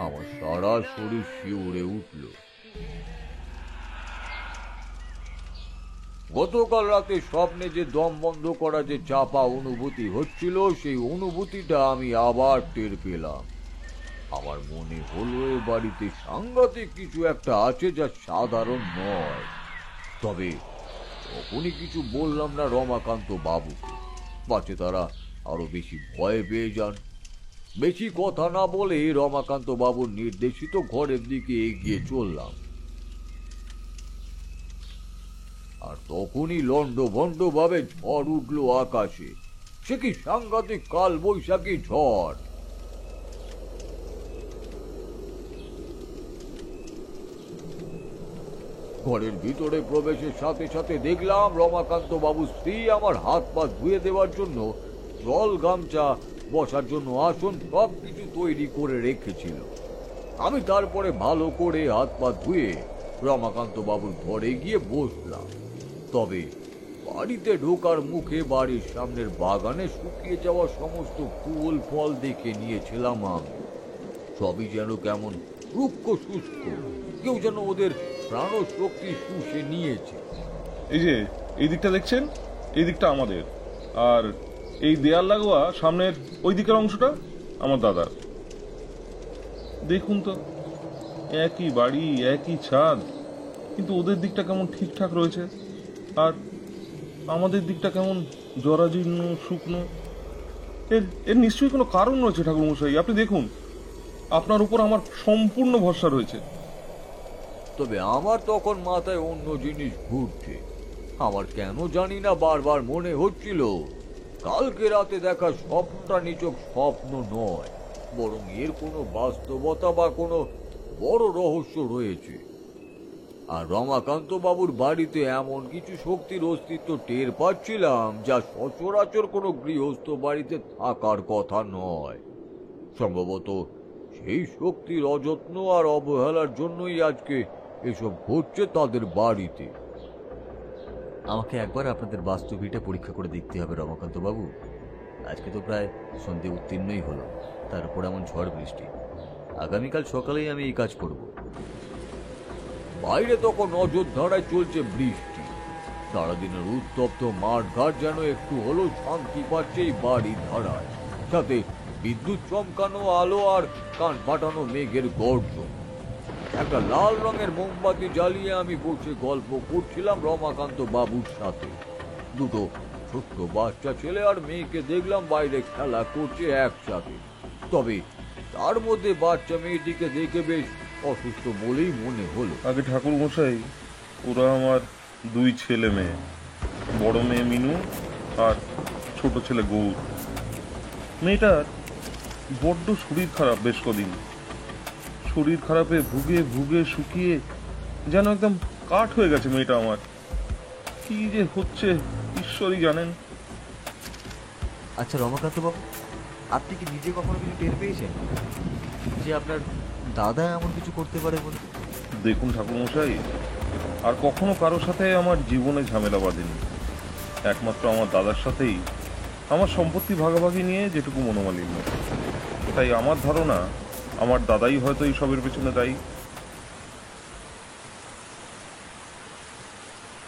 আমার সারা শরীর শিউরে উঠল। গতকাল রাতে স্বপ্নে যে দম বন্ধ করা যে চাপা অনুভূতি হচ্ছিল, সেই অনুভূতিটা আমি আবার টের পেলাম। আমার মনে হলো এ বাড়িতে সাংঘাতিক কিছু একটা আছে যা সাধারণ নয়। তবে তখনই কিছু বললাম না রমাকান্ত বাবুকে, পাছে তারা আরো বেশি ভয় পেয়ে যান। বেশি কথা না বলে রমাকান্ত বাবুর নির্দেশিত ঘরের দিকে এগিয়ে চললাম। আর তখনই লন্ডভন্ড ভাবে ঝড় উঠলো আকাশে। সে কি সাংঘাতিক কাল বৈশাখী ঝড়! ঘরের ভিতরে প্রবেশের সাথে সাথে দেখলাম রমাকান্ত বাবু স্ত্রী আমার হাত পা ধুয়ে দেওয়ার জন্য জল, গামছা, বসার জন্য আসন সবকিছু তৈরি করে রেখেছিল। আমি তারপরে ভালো করে হাত পা ধুয়ে রমাকান্ত বাবুর ঘরে গিয়ে বসলাম। তবে বাড়িতে ঢোকার মুখে বাড়ির সামনের বাগানে শুকিয়ে যাওয়া সমস্ত ফুল ফল দেখে নিয়েছিলাম আমি। সবই যেন কেমন রুক্ষ শুষ্ক, কেউ যেন ওদের প্রাণ শক্তি শুষে নিয়েছে।
এই যে এই দিকটা দেখছেন, এই দিকটা আমাদের, আর এই দেয়াল লাগোয়া সামনের ওই দিকের অংশটা আমার দাদার। দেখুন তো, একই বাড়ি, একই ছাদ, কিন্তু ওদের দিকটা কেমন ঠিকঠাক রয়েছে আর আমাদের দিকটা কেমন জরাজীর্ণ, শুকনো। এর নিশ্চয়ই কোনো কারণ রয়েছে ঠাকুরমশাই। আপনি দেখুন, আপনার উপর আমার সম্পূর্ণ ভরসা রয়েছে।
তবে আমার তখন মাথায় অন্য জিনিস ঘুরছে। আমার কেন জানি না বারবার মনে হচ্ছিল কালকে রাতে দেখা স্বপ্নটা নিছক স্বপ্ন নয়, বরং এর কোনো বাস্তবতা বা কোনো বড় রহস্য রয়েছে। আর রমাকান্ত বাবুর বাড়িতে এমন কিছু শক্তির অস্তিত্ব টের পাচ্ছিলাম যা সচরাচর কোনো গৃহস্থ বাড়িতে থাকার কথা নয়। সম্ভবত সেই শক্তির অযত্ন আর অবহেলার জন্যই আজকে এসব ঘটছে তাদের বাড়িতে।
আমাকে একবার আপনাদের বাস্তুভিটা পরীক্ষা করে দেখতে হবে রমাকান্ত বাবু। আজকে তো প্রায় সন্ধে উত্তীর্ণই হলো, তারপর এমন ঝড় বৃষ্টি। আগামীকাল সকালেই আমি এই কাজ করব।
বাইরে তখন নজর ধারায় চলছে বৃষ্টি। সারাদিনের উত্তপ্ত মাঠ ঘাট যেন একটু হলেও শান্তি পাচ্ছে এই বাড়ির ধারায়, সাথে বিদ্যুৎ চমকানো আলো আর কান ফাটানো মেঘের গর্জন। একটা লাল রঙের মোমবাতি জ্বালিয়ে আমি বসে গল্প করছিলাম রমাকান্ত বাবুর সাথে। দুটো ছোট্ট বাচ্চা ছেলে আর মেয়েকে দেখলাম বাইরে খেলা করছে একসাথে, তবে তার মধ্যে বাচ্চা মেয়েটিকে দেখে বেশ অসুস্থ বলেই মনে হলো।
আগে ঠাকুর মশাই, ওরা আমার দুই ছেলে মেয়ে, বড় মেয়ে মিনু আর ছোট ছেলে গৌর। মেয়েটার বড্ড শরীর খারাপ, বেশ কদিন শরীর খারাপে ভুগে ভুগে শুকিয়ে যেন একদম কাঠ হয়ে গেছে মেয়েটা আমার। কি যে হচ্ছে ঈশ্বরই জানেন।
আচ্ছা রমাকান্ত বাবু, আপনি কি নিজে কখনো কিছু টের পেয়েছেন যে আপনার দাদা এমন কিছু করতে পারে বলে?
দেখুন ঠাকুরমশাই, আর কখনো কারোর সাথে আমার জীবনে ঝামেলা বাঁধেনি। একমাত্র আমার দাদার সাথেই আমার সম্পত্তি ভাগাভাগি নিয়ে যেটুকু মনোমালিন্য। তাই আমার ধারণা আমার দাদাই হয়তো এই সবের পেছনে দায়ী।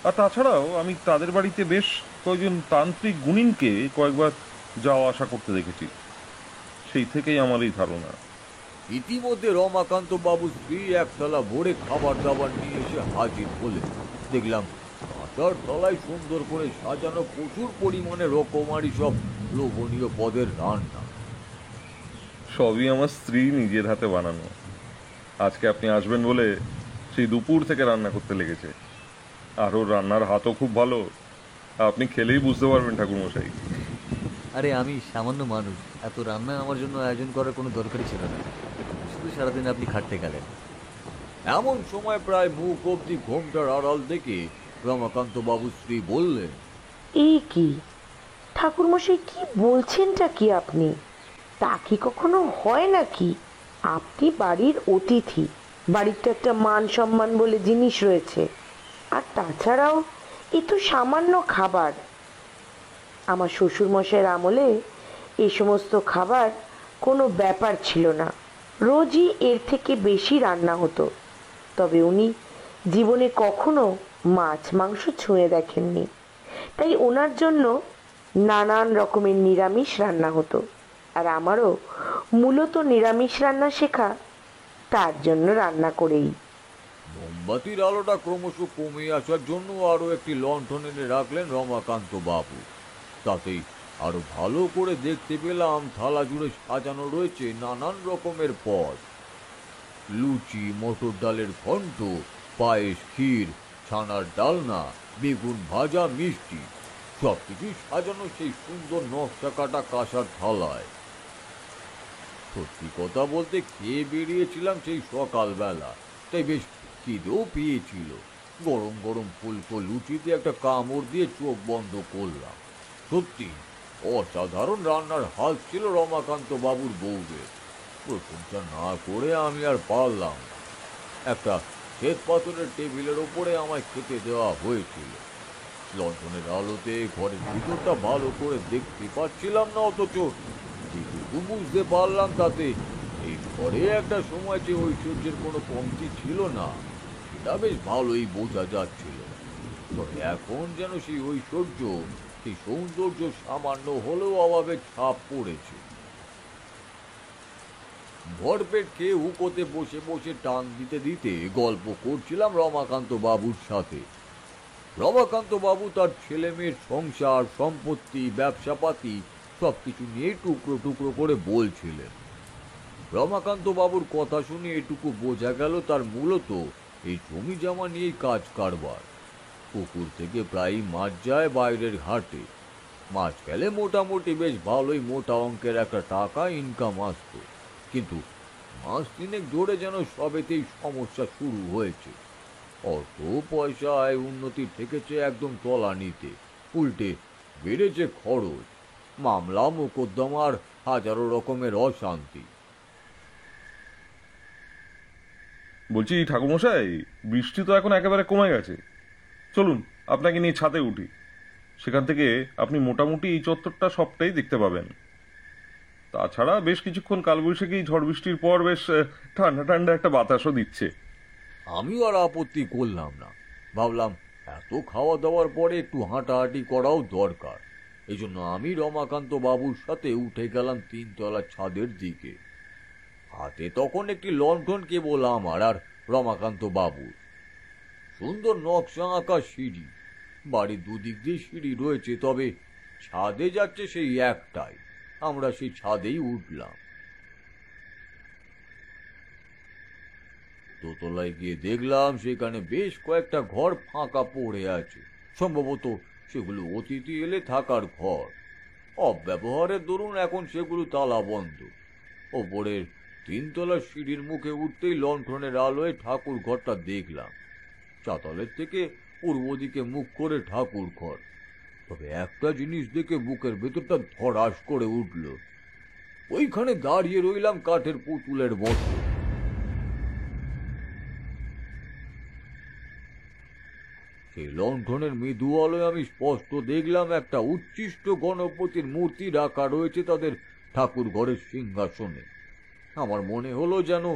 আর তাছাড়াও আমি তাদের বাড়িতে বেশ কয়েকজন তান্ত্রিক গুণিনকে কয়েকবার যাওয়া আসা করতে দেখেছি। সেই থেকেই আমার এই ধারণা।
ইতিমধ্যে রমাকান্ত বাবু স্ত্রী এক থালা ভরে খাবার দাবার নিয়ে এসে হাজির হলেন। দেখলাম কাঁটার তলায় সুন্দর করে সাজানো প্রচুর পরিমাণে রকমারি সব লোভনীয় পদের রান্না।
সবই আমার স্ত্রী নিজের হাতে বানানো। আজকে আপনি আসবেন বলে সেই দুপুর থেকে রান্না করতে লেগেছে। আর ওর রান্নার হাতও খুব ভালো, আপনি খেলেই বুঝতে পারবেন ঠাকুরমশাই।
আরে আমি সামান্য মানুষ, এত রান্না আমার জন্য আয়োজন করার কোনো দরকারই ছিল না। শুধু সারাদিন আপনি খাটতে গেলেন।
এমন সময় প্রায় মুখ অব্দি ঘোমটার আড়াল থেকে রমাকান্ত বাবু স্ত্রী বললেন,
এই কি ঠাকুরমশাই, কি বলছেনটা কি আপনি? তা কি কখনো হয় নাকি? আপনি বাড়ির অতিথি, বাড়িতে একটা মান সম্মান বলে জিনিস রয়েছে। আর তাছাড়াও এ তো সামান্য খাবার। আমার শ্বশুরমশাইয়ের আমলে এই সমস্ত খাবার কোনো ব্যাপার ছিল না। রোজই এর থেকে বেশি রান্না হতো, তবে উনি জীবনে কখনো মাছ মাংস ছুঁয়ে দেখেননি। তাই ওনার জন্য নানান রকমের নিরামিষ রান্না হতো। আর আমারও মূলত নিরামিষ রান্না শেখা, তার জন্য রান্না করেই।
মোমবাতির আলোটা ক্রমশ কমে আসার জন্য আরো একটি লণ্ঠন এনে রাখলেন রমাকান্ত বাবু। তাতেই আরো ভালো করে দেখতে পেলাম থালা জুড়ে সাজানো রয়েছে নানান রকমের পদ। লুচি, মটর ডালের ঘন্ট, পায়েস, ক্ষীর, ছানার ডালনা, বেগুন ভাজা, মিষ্টি, সবকিছুই সাজানো সেই সুন্দর নকশা কাটা কাঁসার থালায়। সত্যি কথা বলতে খেয়ে বেরিয়েছিলাম সেই সকালবেলা, তাই বেশ খিদেও পেয়েছিল। গরম গরম ফুলকো লুচিতে একটা কামড় দিয়ে চোখ বন্ধ করলাম। সত্যি অসাধারণ রান্নার হাত ছিল রমাকান্ত বাবুর বউদের। প্রশংসা না করে আমি আর পারলাম না। একটা শ্বেত পাথরের টেবিলের ওপরে আমায় খেতে দেওয়া হয়েছিল। লণ্ঠনের আলোতে ঘরের ভিতরটা ভালো করে দেখতে পাচ্ছিলাম না, অথচ যেটুকু বুঝতে পারলাম তাতে এই ঘরে একটা সময় যে ঐশ্বর্যের কোনো কমতি ছিল না, সেটা বেশ ভালোই বোঝা যাচ্ছিল। তবে এখন যেন সেই ঐশ্বর্য, সেই সৌন্দর্য সামান্য হলেও অভাবের ছাপ পড়েছে। ভরপেট খেয়ে হুকোতে বসে বসে টান দিতে দিতে গল্প করছিলাম রমাকান্ত বাবুর সাথে। রমাকান্ত বাবু তার ছেলে মেয়ের সংসার, সম্পত্তি, ব্যবসাপাতি সবকিছু নিয়ে টুকরো টুকরো করে বলছিলেন। রমাকান্ত বাবুর কথা শুনে এটুকু বোঝা গেল তার মূলত এই জমি জমা নিয়েই কাজ কারবার। পুকুর থেকে প্রায়ই মাছ যায় বাইরের ঘাটে। মাছ গেলে মোটামুটি বেশ ভালোই মোটা অঙ্কের একটা টাকা ইনকাম আসতো, কিন্তু মাস তিনেক ধরে যেন সবেতেই সমস্যা শুরু হয়েছে। অর্থ পয়সায় উন্নতি ঠেকেছে একদম তলানিতে, উল্টে বেড়েছে খরচ, মামলা মোকদ্দমার হাজারো রকমের অশান্তি।
বলছি ঠাকুরমশাই, বৃষ্টি তো এখন একেবারে কমে গেছে। চলুন আপনাকে নিয়ে ছাদে উঠি, সেখান থেকে আপনি মোটামুটি এই চত্বরটা সবটাই দেখতে পাবেন। তাছাড়া বেশ কিছুক্ষণ কালবৈশাখী ঝড় বৃষ্টির পর বেশ ঠান্ডা ঠান্ডা একটা বাতাসও দিচ্ছে।
আমিও আর আপত্তি করলাম না। ভাবলাম এত খাওয়া দাওয়ার পরে একটু হাঁটাহাঁটি করাও দরকার। এই জন্য আমি রমাকান্ত বাবুর সাথে উঠে গেলাম 3 তলা ছাদের দিকে। হাতে তখন একটি লণ্ঠন কেবল আমার আর রমাকান্ত বাবুর। সুন্দর নকশা আঁকা সিঁড়ি, বাড়ির দুদিক দিয়ে সিঁড়ি রয়েছে, তবে ছাদে যাচ্ছে সেই একটাই। আমরা সেই ছাদেই উঠলাম। দোতলায় গিয়ে দেখলাম সেখানে বেশ কয়েকটা ঘর ফাঁকা পড়ে আছে। সম্ভবত সেগুলো অতিথি এলে থাকার ঘর। অব্যবহারের দরুন এখন সেগুলো তালা বন্ধ। ওপরের 3 তলা সিঁড়ির মুখে উঠতেই লণ্ঠনের আলোয় ঠাকুর ঘরটা দেখলাম। চাতালের থেকে পূর্ব দিকে মুখ করে ঠাকুর ঘর। তবে একটা জিনিস দেখে বুকের ভেতরটা ধড়াস করে উঠল। ওইখানে দাঁড়িয়ে রইলাম কাঠের পুতুলের মতো। সেই লণ্ঠনের মৃদু আলোয় আমি স্পষ্ট দেখলাম একটা উচ্ছিষ্ট গণপতির মূর্তি রাখা রয়েছে তাদের ঠাকুর ঘরের সিংহাসনে। আমার মনে হলো যেন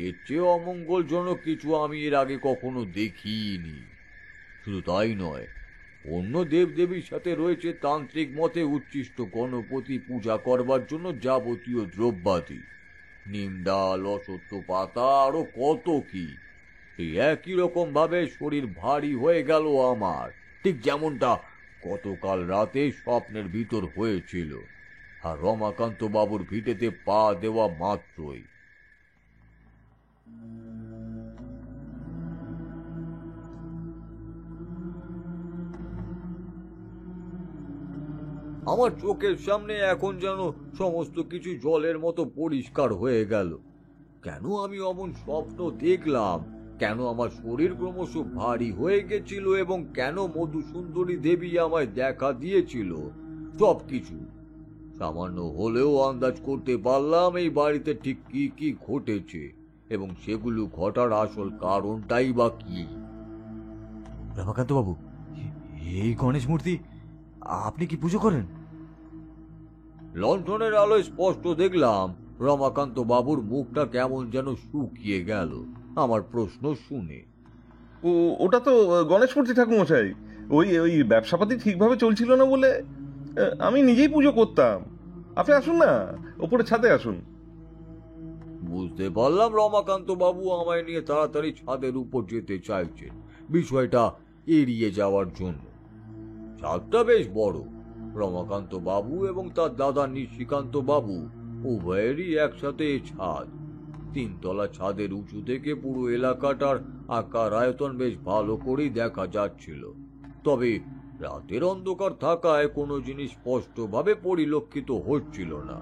এর চেয়ে অমঙ্গলজনক কিছু আমি এর আগে কখনো দেখিনি। শুধু তাই নয়, অন্য দেবদেবীর সাথে রয়েছে তান্ত্রিক মতে উচ্ছিষ্ট গণপতি পূজা করবার জন্য যাবতীয় দ্রব্যাদি, নিম ডাল, অশ্বত্থ পাতা, আরো কত কি। এই একই রকম ভাবে শরীর ভারী হয়ে গেল আমার, ঠিক যেমনটা গতকাল রাতে স্বপ্নের ভিতর হয়েছিল। আর রমাকান্ত বাবুর ভিটেতে পা দেওয়া মাত্রই আমার চোখের সামনে এখন যেন সমস্ত কিছু জলের মতো পরিষ্কার হয়ে গেল। কেন আমি অমন স্বপ্ন দেখলাম, কেন আমার শরীর ক্রমশ ভারী হয়ে গেছিল, এবং কেন মধুসুন্দরী দেবী আমায় দেখা দিয়েছিল, সবকিছু সামান্য হলেও আন্দাজ করতে পারলাম এই বাড়িতে ঠিক কি কি ঘটেছে এবং সেগুলো ঘটার আসল কারণটাই বা কি।
রমাকান্ত বাবু, এই গণেশ মূর্তি আপনি কি পুজো করেন?
লণ্ঠনের আলোয় স্পষ্ট দেখলাম রমাকান্ত বাবুর মুখটা কেমন যেন শুকিয়ে গেল আমার প্রশ্ন শুনে।
ওটা তো গণেশ মূর্তি ঠাকুমশাই। ওই ওই ব্যবসাপাতি ঠিকভাবে চলছিল না বলে আমি নিজেই পুজো করতাম। আপনি আসুন না, ওপরে ছাদে আসুন।
বুঝতে পারলাম রমাকান্ত বাবু আমায় নিয়ে তাড়াতাড়ি ছাদের উপর যেতে চাইছেন, বিষয়টা এড়িয়ে যাওয়ার জন্য। ছাদটা বেশ বড়। রমাকান্ত বাবু এবং তার দাদা নিশিকান্ত বাবু উভয়েরই একসাথে ছাদ। 3 তলা ছাদের উঁচু থেকে পুরো এলাকাটার আকার আয়তন বেশ ভালো করেই দেখা যাচ্ছিল। তবে রাতের অন্ধকার থাকায় কোনো জিনিস স্পষ্টভাবে পরিলক্ষিত হচ্ছিল না।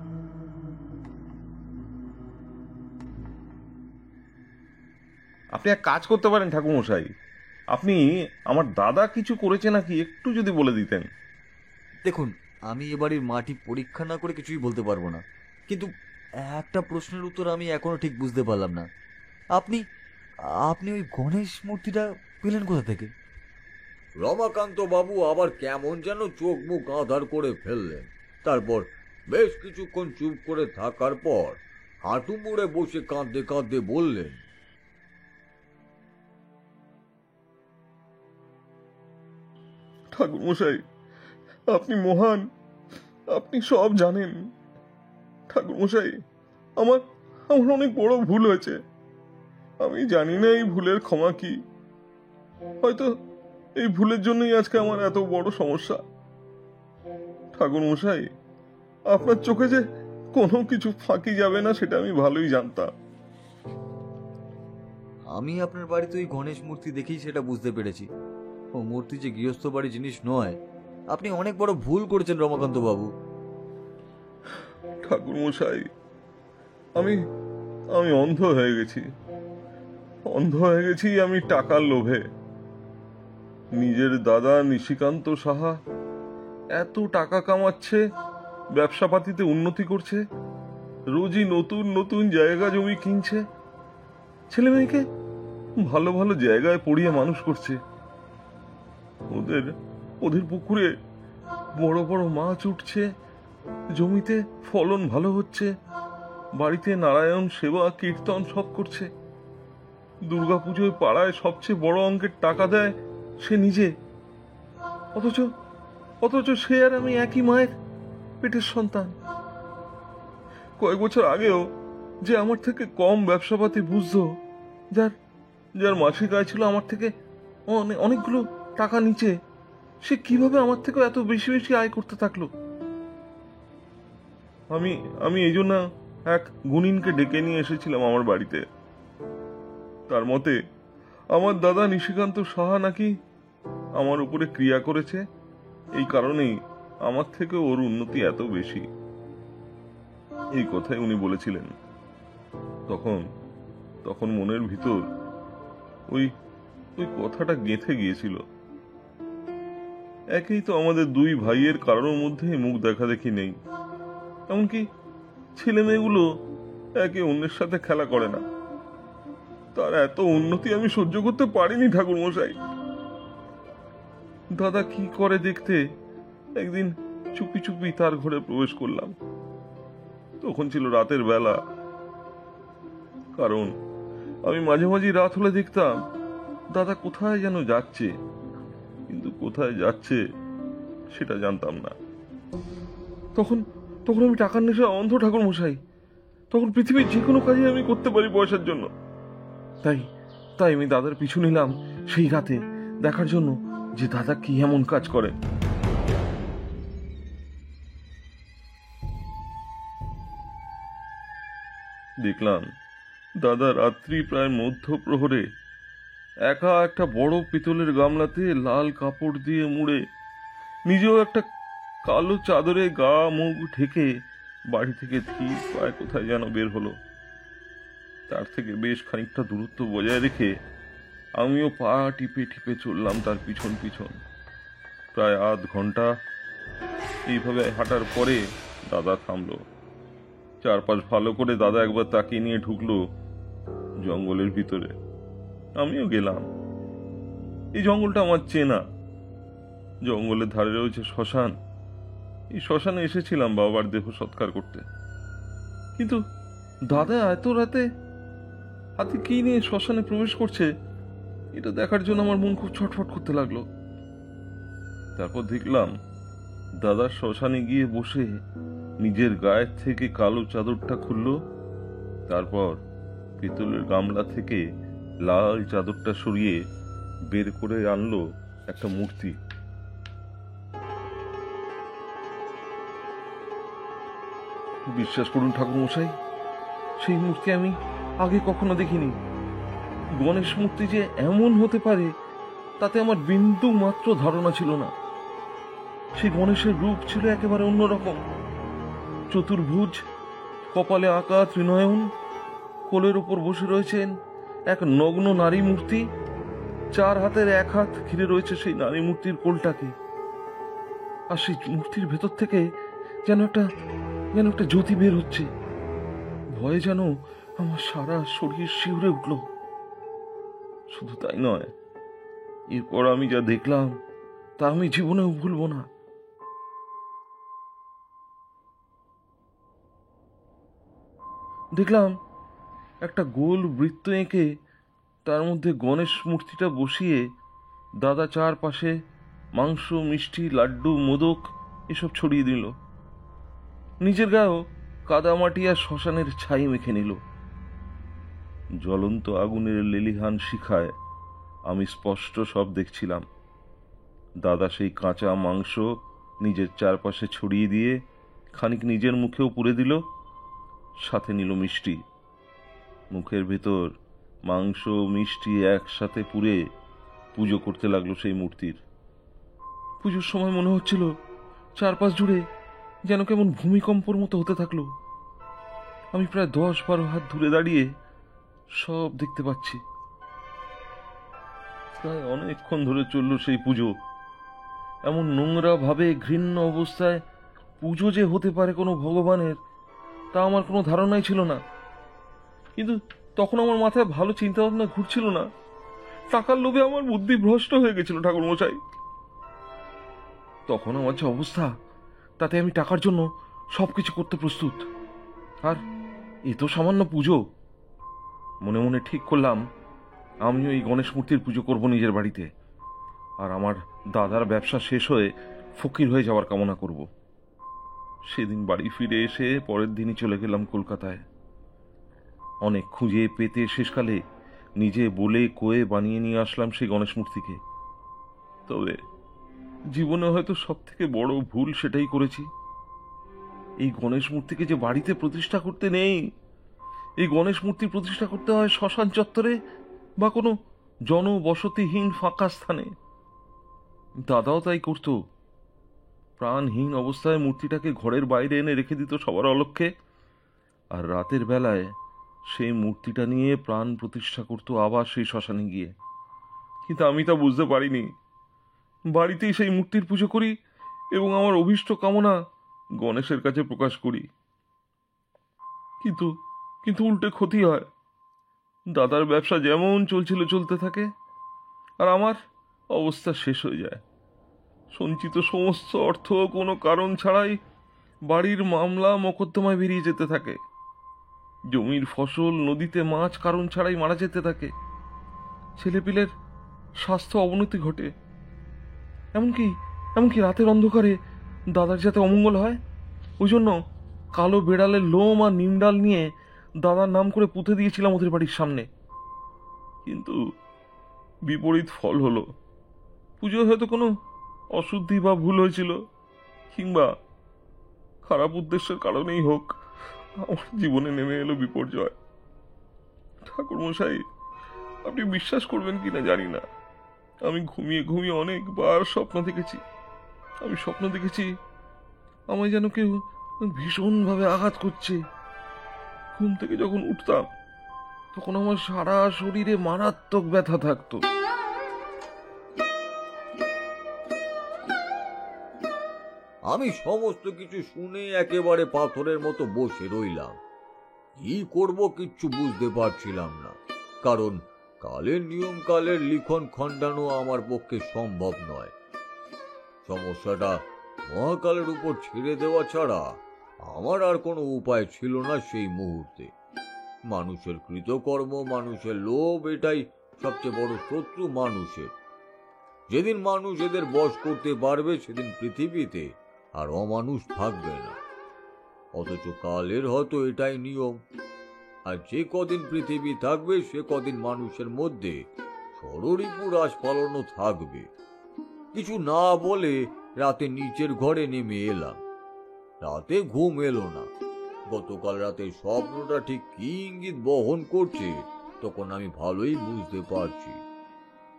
আপনি এক কাজ করতে পারেন ঠাকুমশাই, আপনি আমার দাদা কিছু করেছে নাকি একটু যদি বলে দিতেন।
দেখুন, আমি এবারের মাটি পরীক্ষা না করে কিছুই বলতে পারবো না, কিন্তু একটা প্রশ্নের উত্তর আমি এখনো ঠিক বুঝতে পারলাম না। আপনি আপনি ওই গণেশ মূর্তিটা পেলেন কোথা থেকে?
রমাকান্ত বাবু আবার কেমন যেন চোখ মুখ আঁধার করে ফেললেন। তারপর বেশ কিছুক্ষণ চুপ করে থাকার পর হাঁটু মুড়ে বসে কাঁদতে কাঁদতে বললেন,
ঠাকুরমশাই, আপনি মহান, আপনি সব জানেন। ঠাকুরমশাই, আমার আমার অনেক বড় ভুল হয়েছে। আমি জানি না এই ভুলের ক্ষমা কি। হয়তো এই ভুলের জন্যই আজকে আমার এত বড় সমস্যা। ঠাকুরমশাই, আপনার চোখে যে কোনো কিছু ফাঁকি যাবে না সেটা আমি ভালোই জানতাম।
আমি আপনার বাড়িতে ওই গণেশ মূর্তি দেখেই সেটা বুঝতে পেরেছি। ও মূর্তি যে গৃহস্থ বাড়ি জিনিস নয়। আপনি অনেক বড় ভুল করেছেন রমাকান্ত বাবু।
ঠাকুরমশাই, আমি আমি অন্ধ হয়ে গেছি। অন্ধ হয়ে গেছি আমি টাকার লোভে। নিজের দাদা নিশিকান্ত সাহা এত টাকা কামাচ্ছে, ব্যবসাপাতিতে উন্নতি করছে, রোজই নতুন নতুন জায়গা জমি কিনছে, ছেলে মেয়েকে ভালো ভালো জায়গায় পড়িয়ে মানুষ করছে। ওদের ওদের পুকুরে বড় বড় মাছ উঠছে, জমিতে ফলন ভালো হচ্ছে, বাড়িতে নারায়ণ সেবা কীর্তন সব করছে, দুর্গাপুজোয় পাড়ায় সবচেয়ে বড় অঙ্কের টাকা দেয়, সে নিজে, অথচ অথচ সে আর আমি একই মায়ের পেটের সন্তান। কয়েক বছর আগেও যে আমার থেকে কম ব্যবসাপাতি বুঝতো, যার যার মাসিক আয় ছিল আমার থেকে অনেকগুলো টাকা নিচে, সে কিভাবে আমার থেকে এত বেশি বেশি আয় করতে থাকলো? আমি এই জন্য এক গুণিনকে ডেকে নিয়ে এসেছিলাম আমার বাড়িতে। তার মতে আমার দাদা নিশিকান্ত সাহা নাকি আমার উপরে ক্রিয়া করেছে, এই কারণেই আমার থেকে ওর উন্নতি এত বেশি, এই কথাই উনি বলেছিলেন। তখন মনের ভিতর ওই ওই কথাটা গেঁথে গিয়েছিল। একেই তো আমাদের দুই ভাইয়ের কারোর মধ্যে মুখ দেখা দেখি নেই, এমনকি ছেলে মেয়েগুলো একে অন্যের সাথে খেলা করে না। তার এত উন্নতি আমি সহ্য করতে পারিনি ঠাকুর মশাই। দাদা কি করে দেখতে একদিন চুপি চুপি তার ঘরে প্রবেশ করলাম। তখন ছিল রাতের বেলা, কারণ আমি মাঝে মাঝে রাত হলে দেখতাম দাদা কোথায় যেন যাচ্ছে, কিন্তু কোথায় যাচ্ছে সেটা জানতাম না। তখন আমি টাকার নেশা অন্ধ ঠাকুর মশাই। তখন পৃথিবীর যে কোনো কাজে আমি করতে পারি পয়সার জন্য। তাই আমি দাদার পিছু নিলাম সেই রাতে, দেখার জন্য যে দাদা কি এমন কাজ করে। দেখলাম দাদা রাত্রি প্রায় মধ্য প্রহরে একা একটা বড় পিতলের গামলাতে লাল কাপড় দিয়ে মুড়ে, নিজেও একটা কালো চাদরে গা মুখ ঢেকে বাড়ি থেকে ধীর পায়ে কোথায় যেন বের হলো। তার থেকে বেশ খানিকটা দূরত্ব বজায় রেখে আমিও পা টিপে টিপে চললাম তার পিছন পিছন। প্রায় আধ ঘন্টা এইভাবে হাঁটার পরে দাদা থামলো। চারপাশ ভালো করে দাদা একবার তাকিয়ে নিয়ে ঢুকলো জঙ্গলের ভিতরে। আমিও গেলাম। এই জঙ্গলটা আমার চেনা। জঙ্গলের ধারে রয়েছে শ্মশান। এই শ্মশানে এসেছিলাম বাবার দেহ সৎকার করতে, কিন্তু দাদা এত রাতে হাতে কি নিয়ে শ্মশানে প্রবেশ করছে এটা দেখার জন্য আমার মন খুব ছটফট করতে লাগলো। তারপর দেখলাম দাদা শ্মশানে গিয়ে বসে নিজের গায়ের থেকে কালো চাদরটা খুলল, তারপর পিতলের গামলা থেকে লাল চাদরটা সরিয়ে বের করে আনলো একটা মূর্তি। বিশ্বাস করুন ঠাকুর মশাই, সেই মূর্তি আমি আগে কখনো দেখিনি। গণেশ মূর্তি যে এমন হতে পারে তাতে আমার বিন্দু মাত্র ধারণা ছিল না। সেই গণেশের রূপ ছিল একেবারে অন্যরকম। চতুর্ভুজ, কপালে আঁকা ত্রিনয়ন, কোলের উপর বসে রয়েছেন এক নগ্ন নারী মূর্তি। চার হাতের এক হাত ঘিরে রয়েছে সেই নারী মূর্তির কোলটাকে। আর সেই মূর্তির ভেতর থেকে যেন একটা জ্যোতি বের হচ্ছে। ভয়ে যেন আমার সারা শরীর শিউরে উঠল। শুধু তাই নয়, এরপর আমি যা দেখলাম তা আমি জীবনেও ভুলব না। দেখলাম একটা গোল বৃত্ত এঁকে তার মধ্যে গণেশ মূর্তিটা বসিয়ে দাদা চারপাশে মাংস, মিষ্টি, লাড্ডু, মোদক এসব ছড়িয়ে দিল। নিজের গায়েও কাদামাটি আর শ্মশানের ছাই মেখে নিল। জ্বলন্ত আগুনের লেলিহান শিখায় আমি স্পষ্ট সব দেখছিলাম। দাদা সেই কাঁচা মাংস নিজের চারপাশে ছড়িয়ে দিয়ে খানিক নিজের মুখেও পুরে দিল, সাথে নিল মিষ্টি। মুখের ভেতর মাংস মিষ্টি একসাথে পুরে পুজো করতে লাগলো সেই মূর্তির। পুজোর সময় মনে হচ্ছিল চারপাশ জুড়ে যেন কেমন ভূমিকম্পর মতো হতে থাকলো। আমি প্রায় 10-12 হাত দূরে দাঁড়িয়ে সব দেখতে পাচ্ছি। প্রায় অনেকক্ষণ ধরে চলল সেই পুজো। এমন নোংরা ভাবে ঘৃণ্য অবস্থায় পুজো যে হতে পারে কোনো ভগবানের, তা আমার কোনো ধারণাই ছিল না। কিন্তু তখন আমার মাথায় ভালো চিন্তা ভাবনা ঘুরছিল না। টাকার লোভে আমার বুদ্ধি ভ্রষ্ট হয়ে গেছিল ঠাকুর মশাই। তখন আমার যে অবস্থা, তাতে আমি টাকার জন্য সবকিছু করতে প্রস্তুত। আর এ তো সামান্য পুজো। মনে মনে ঠিক করলাম আমিও এই গণেশ মূর্তির পুজো করব নিজের বাড়িতে। আর আমার দাদার ব্যবসা শেষ হয়ে ফকির হয়ে যাওয়ার কামনা করব। সেদিন বাড়ি ফিরে এসে পরের দিনই চলে গেলাম কলকাতায়। অনেক খুঁজে পেতে শেষকালে নিজে বলে কয়ে বানিয়ে নিয়ে আসলাম সেই গণেশ মূর্তিকে। তবে জীবনে হয়তো সব থেকে বড় ভুল সেটাই করেছি। এই গণেশ মূর্তিকে যে বাড়িতে প্রতিষ্ঠা করতে নেই, এই গণেশ মূর্তি প্রতিষ্ঠা করতে হয় শ্মশান চত্বরে বা কোনো জনবসতিহীন ফাঁকা স্থানে। দাদাও তাই করত। প্রাণহীন অবস্থায় মূর্তিটাকে ঘরের বাইরে এনে রেখে দিত সবার অলক্ষ্যে, আর রাতের বেলায় সেই মূর্তিটা নিয়ে প্রাণ প্রতিষ্ঠা করত আবার সেই শ্মশানে গিয়ে। কিন্তু আমি তা বুঝতে পারিনি। বাড়িতেই সেই মূর্তির পুজো করি এবং আমার অভীষ্ট কামনা গণেশের কাছে প্রকাশ করি। কিন্তু কিন্তু উল্টে ক্ষতি হয়। দাদার ব্যবসা যেমন চলছিল চলতে থাকে, আর আমার অবস্থা শেষ হয়ে যায়। সঞ্চিত সমস্ত অর্থ কোনো কারণ ছাড়াই বাড়ির মামলা মোকদ্দমায় বেরিয়ে যেতে থাকে। জমির ফসল, নদীতে মাছ কারণ ছাড়াই মারা যেতে থাকে। ছেলেপিলের স্বাস্থ্য অবনতি ঘটে। এমনকি রাতের অন্ধকারে দাদার যাতে অমঙ্গল হয়, ওই জন্য কালো বেড়ালের লোম আর নিমডাল নিয়ে দাদার নাম করে পুঁতে দিয়েছিলাম ওদের বাড়ির সামনে। কিন্তু বিপরীত ফল হলো। পুজোয় হয়তো কোনো অশুদ্ধি বা ভুল হয়েছিল, কিংবা খারাপ উদ্দেশ্যের কারণেই হোক, আমার জীবনে নেমে এলো বিপর্যয়। ঠাকুরমশাই, আপনি বিশ্বাস করবেন কিনা জানি না, আমি ঘুমিয়ে ঘুমিয়ে অনেকবার স্বপ্ন দেখেছি। আমি স্বপ্ন দেখেছি আমায় যেন কেউ ভীষণভাবে আঘাত করছে। ঘুম থেকে যখন উঠতাম তখন আমার সারা শরীরে মারাত্মক ব্যথা থাকতো।
আমি সমস্ত কিছু শুনে একেবারে পাথরের মতো বসে রইলাম। কি করব কিচ্ছু বুঝতে পারছিলাম না, কারণ কালের নিয়ম কালের লিখন খণ্ডানো আমার পক্ষে সম্ভব নয়। সমস্যাটা মহাকালের উপর ছেড়ে দেওয়া ছাড়া আমার আর কোনো উপায় ছিল না সেই মুহূর্তে। মানুষের কৃতকর্ম, মানুষের লোভ, এটাই সবচেয়ে বড় শত্রু মানুষের। যেদিন মানুষ এদের বশ করতে পারবে সেদিন পৃথিবীতে আর অমানুষ থাকবে না। অথচ কালের হয়তো এটাই নিয়ম, আর যে কদিন পৃথিবী থাকবে সে কদিন মানুষের মধ্যে ষড়রিপু রাস পালনও থাকবে। কিছু না বলে রাতে নিচের ঘরে নেমে এলাম। রাতে ঘুম এলো না। গতকাল রাতে স্বপ্নটা ঠিক কি ইঙ্গিত বহন করছে তখন আমি ভালোই বুঝতে পারছি।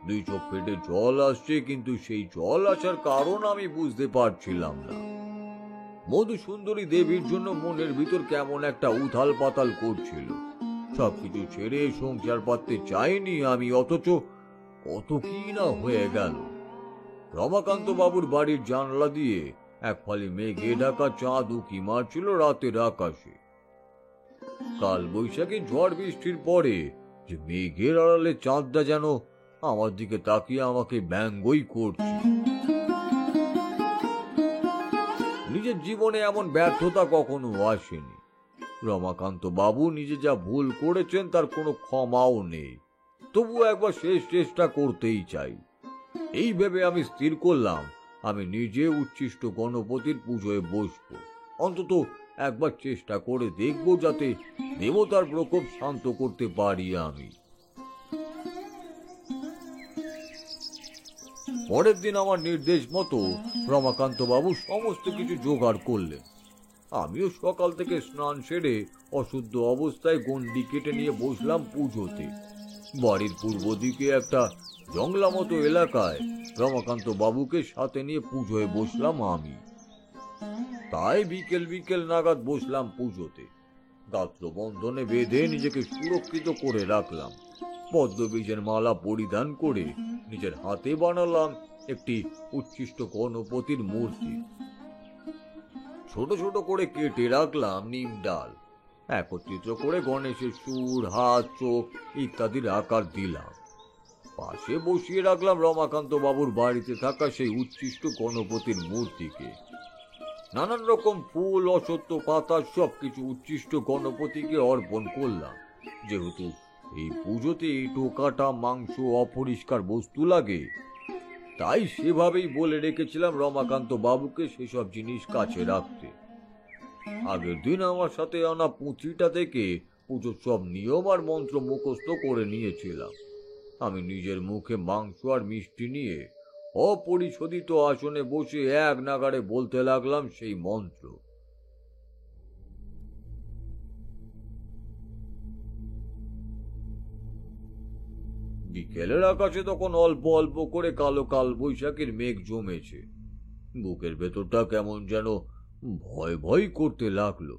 দুই চোখ ফেটে জল আসছে, কিন্তু সেই জল আসার কারণ আমি বুঝতে পারছিলাম না। মধুসুন্দরী দেবীর জন্য মনের ভিতর কেমন একটা উথাল পাতাল করছিল। সবকিছু ছেড়ে সংসার পাততে চাইনি আমি, অথচ কত কি না হয়ে গেল। রমাকান্ত বাবুর বাড়ির জানলা দিয়ে এক ফালি মেঘে ঢাকা চাঁদ উঁকি মারছিল রাতের আকাশে। কাল বৈশাখী ঝড় বৃষ্টির পরে যে মেঘের আড়ালে চাঁদটা যেন আমার দিকে তাকিয়ে আমাকে ব্যঙ্গই করছে। নিজের জীবনে এমন ব্যর্থতা কখনো আসেনি। রমাকান্ত বাবু নিজে যা ভুল করেছেন তার কোনো ক্ষমাও নেই, তবু একবার শেষ চেষ্টা করতেই চাই। এই ভেবে আমি স্থির করলাম আমি নিজে উচ্ছিষ্ট গণপতির পুজোয় বসবো। অন্তত একবার চেষ্টা করে দেখব, যাতে দেবতার প্রকোপ শান্ত করতে পারি আমি। পরের দিন আমার নির্দেশ মতো রমাকান্ত বাবু সমস্ত কিছু জোগাড় করলেন। আমিও সকাল থেকে স্নান সেরে অশুদ্ধ অবস্থায় গন্ডি কেটে নিয়ে বসলাম পুজোতে। বাড়ির পূর্ব দিকে একটা জংলা মতো এলাকায় রমাকান্ত বাবুকে সাথে নিয়ে পুজোয় বসলাম আমি। তাই বিকেল বিকেল নাগাদ বসলাম পুজোতে। গাত্র বন্ধনে বেঁধে নিজেকে সুরক্ষিত করে রাখলাম। পদ্মবীজের মালা পরিধান করে নিজের হাতে বানালাম একটি উচ্ছিষ্ট গণপতির মূর্তি। ছোট ছোট করে কেটে রাখলাম নিম ডাল। একত্রিত করে গণেশের সুর, হাত, চোখ ইত্যাদির আকার দিলাম। পাশে বসিয়ে রাখলাম রমাকান্ত বাবুর বাড়িতে থাকা সেই উচ্ছিষ্ট গণপতির মূর্তিকে। নানান রকম ফুল, অশ্বত্থ পাতা সবকিছু উচ্ছিষ্ট গণপতিকে অর্পণ করলাম। যেহেতু এই পুজোতে টোকাটা মাংস অপরিষ্কার বস্তু লাগে, তাই সেভাবেই বলে রেখেছিলাম রমাকান্ত বাবুকে সেসব জিনিস কাছে রাখতে। আগের দিন আমার সাথে আনা পুঁথিটা থেকে পুজোর সব নিয়ম আর মন্ত্র মুখস্থ করে নিয়েছিলাম। আমি নিজের মুখে মাংস আর মিষ্টি নিয়ে অপরিশোধিত আসনে বসে এক নাগাড়ে বলতে লাগলাম সেই মন্ত্র। বিকেলের আকাশে তখন অল্প অল্প করে কালো কাল বৈশাখের মেঘ জমেছে। বুকের ভেতরটা কেমন যেন ভয় ভয় করতে লাগলো।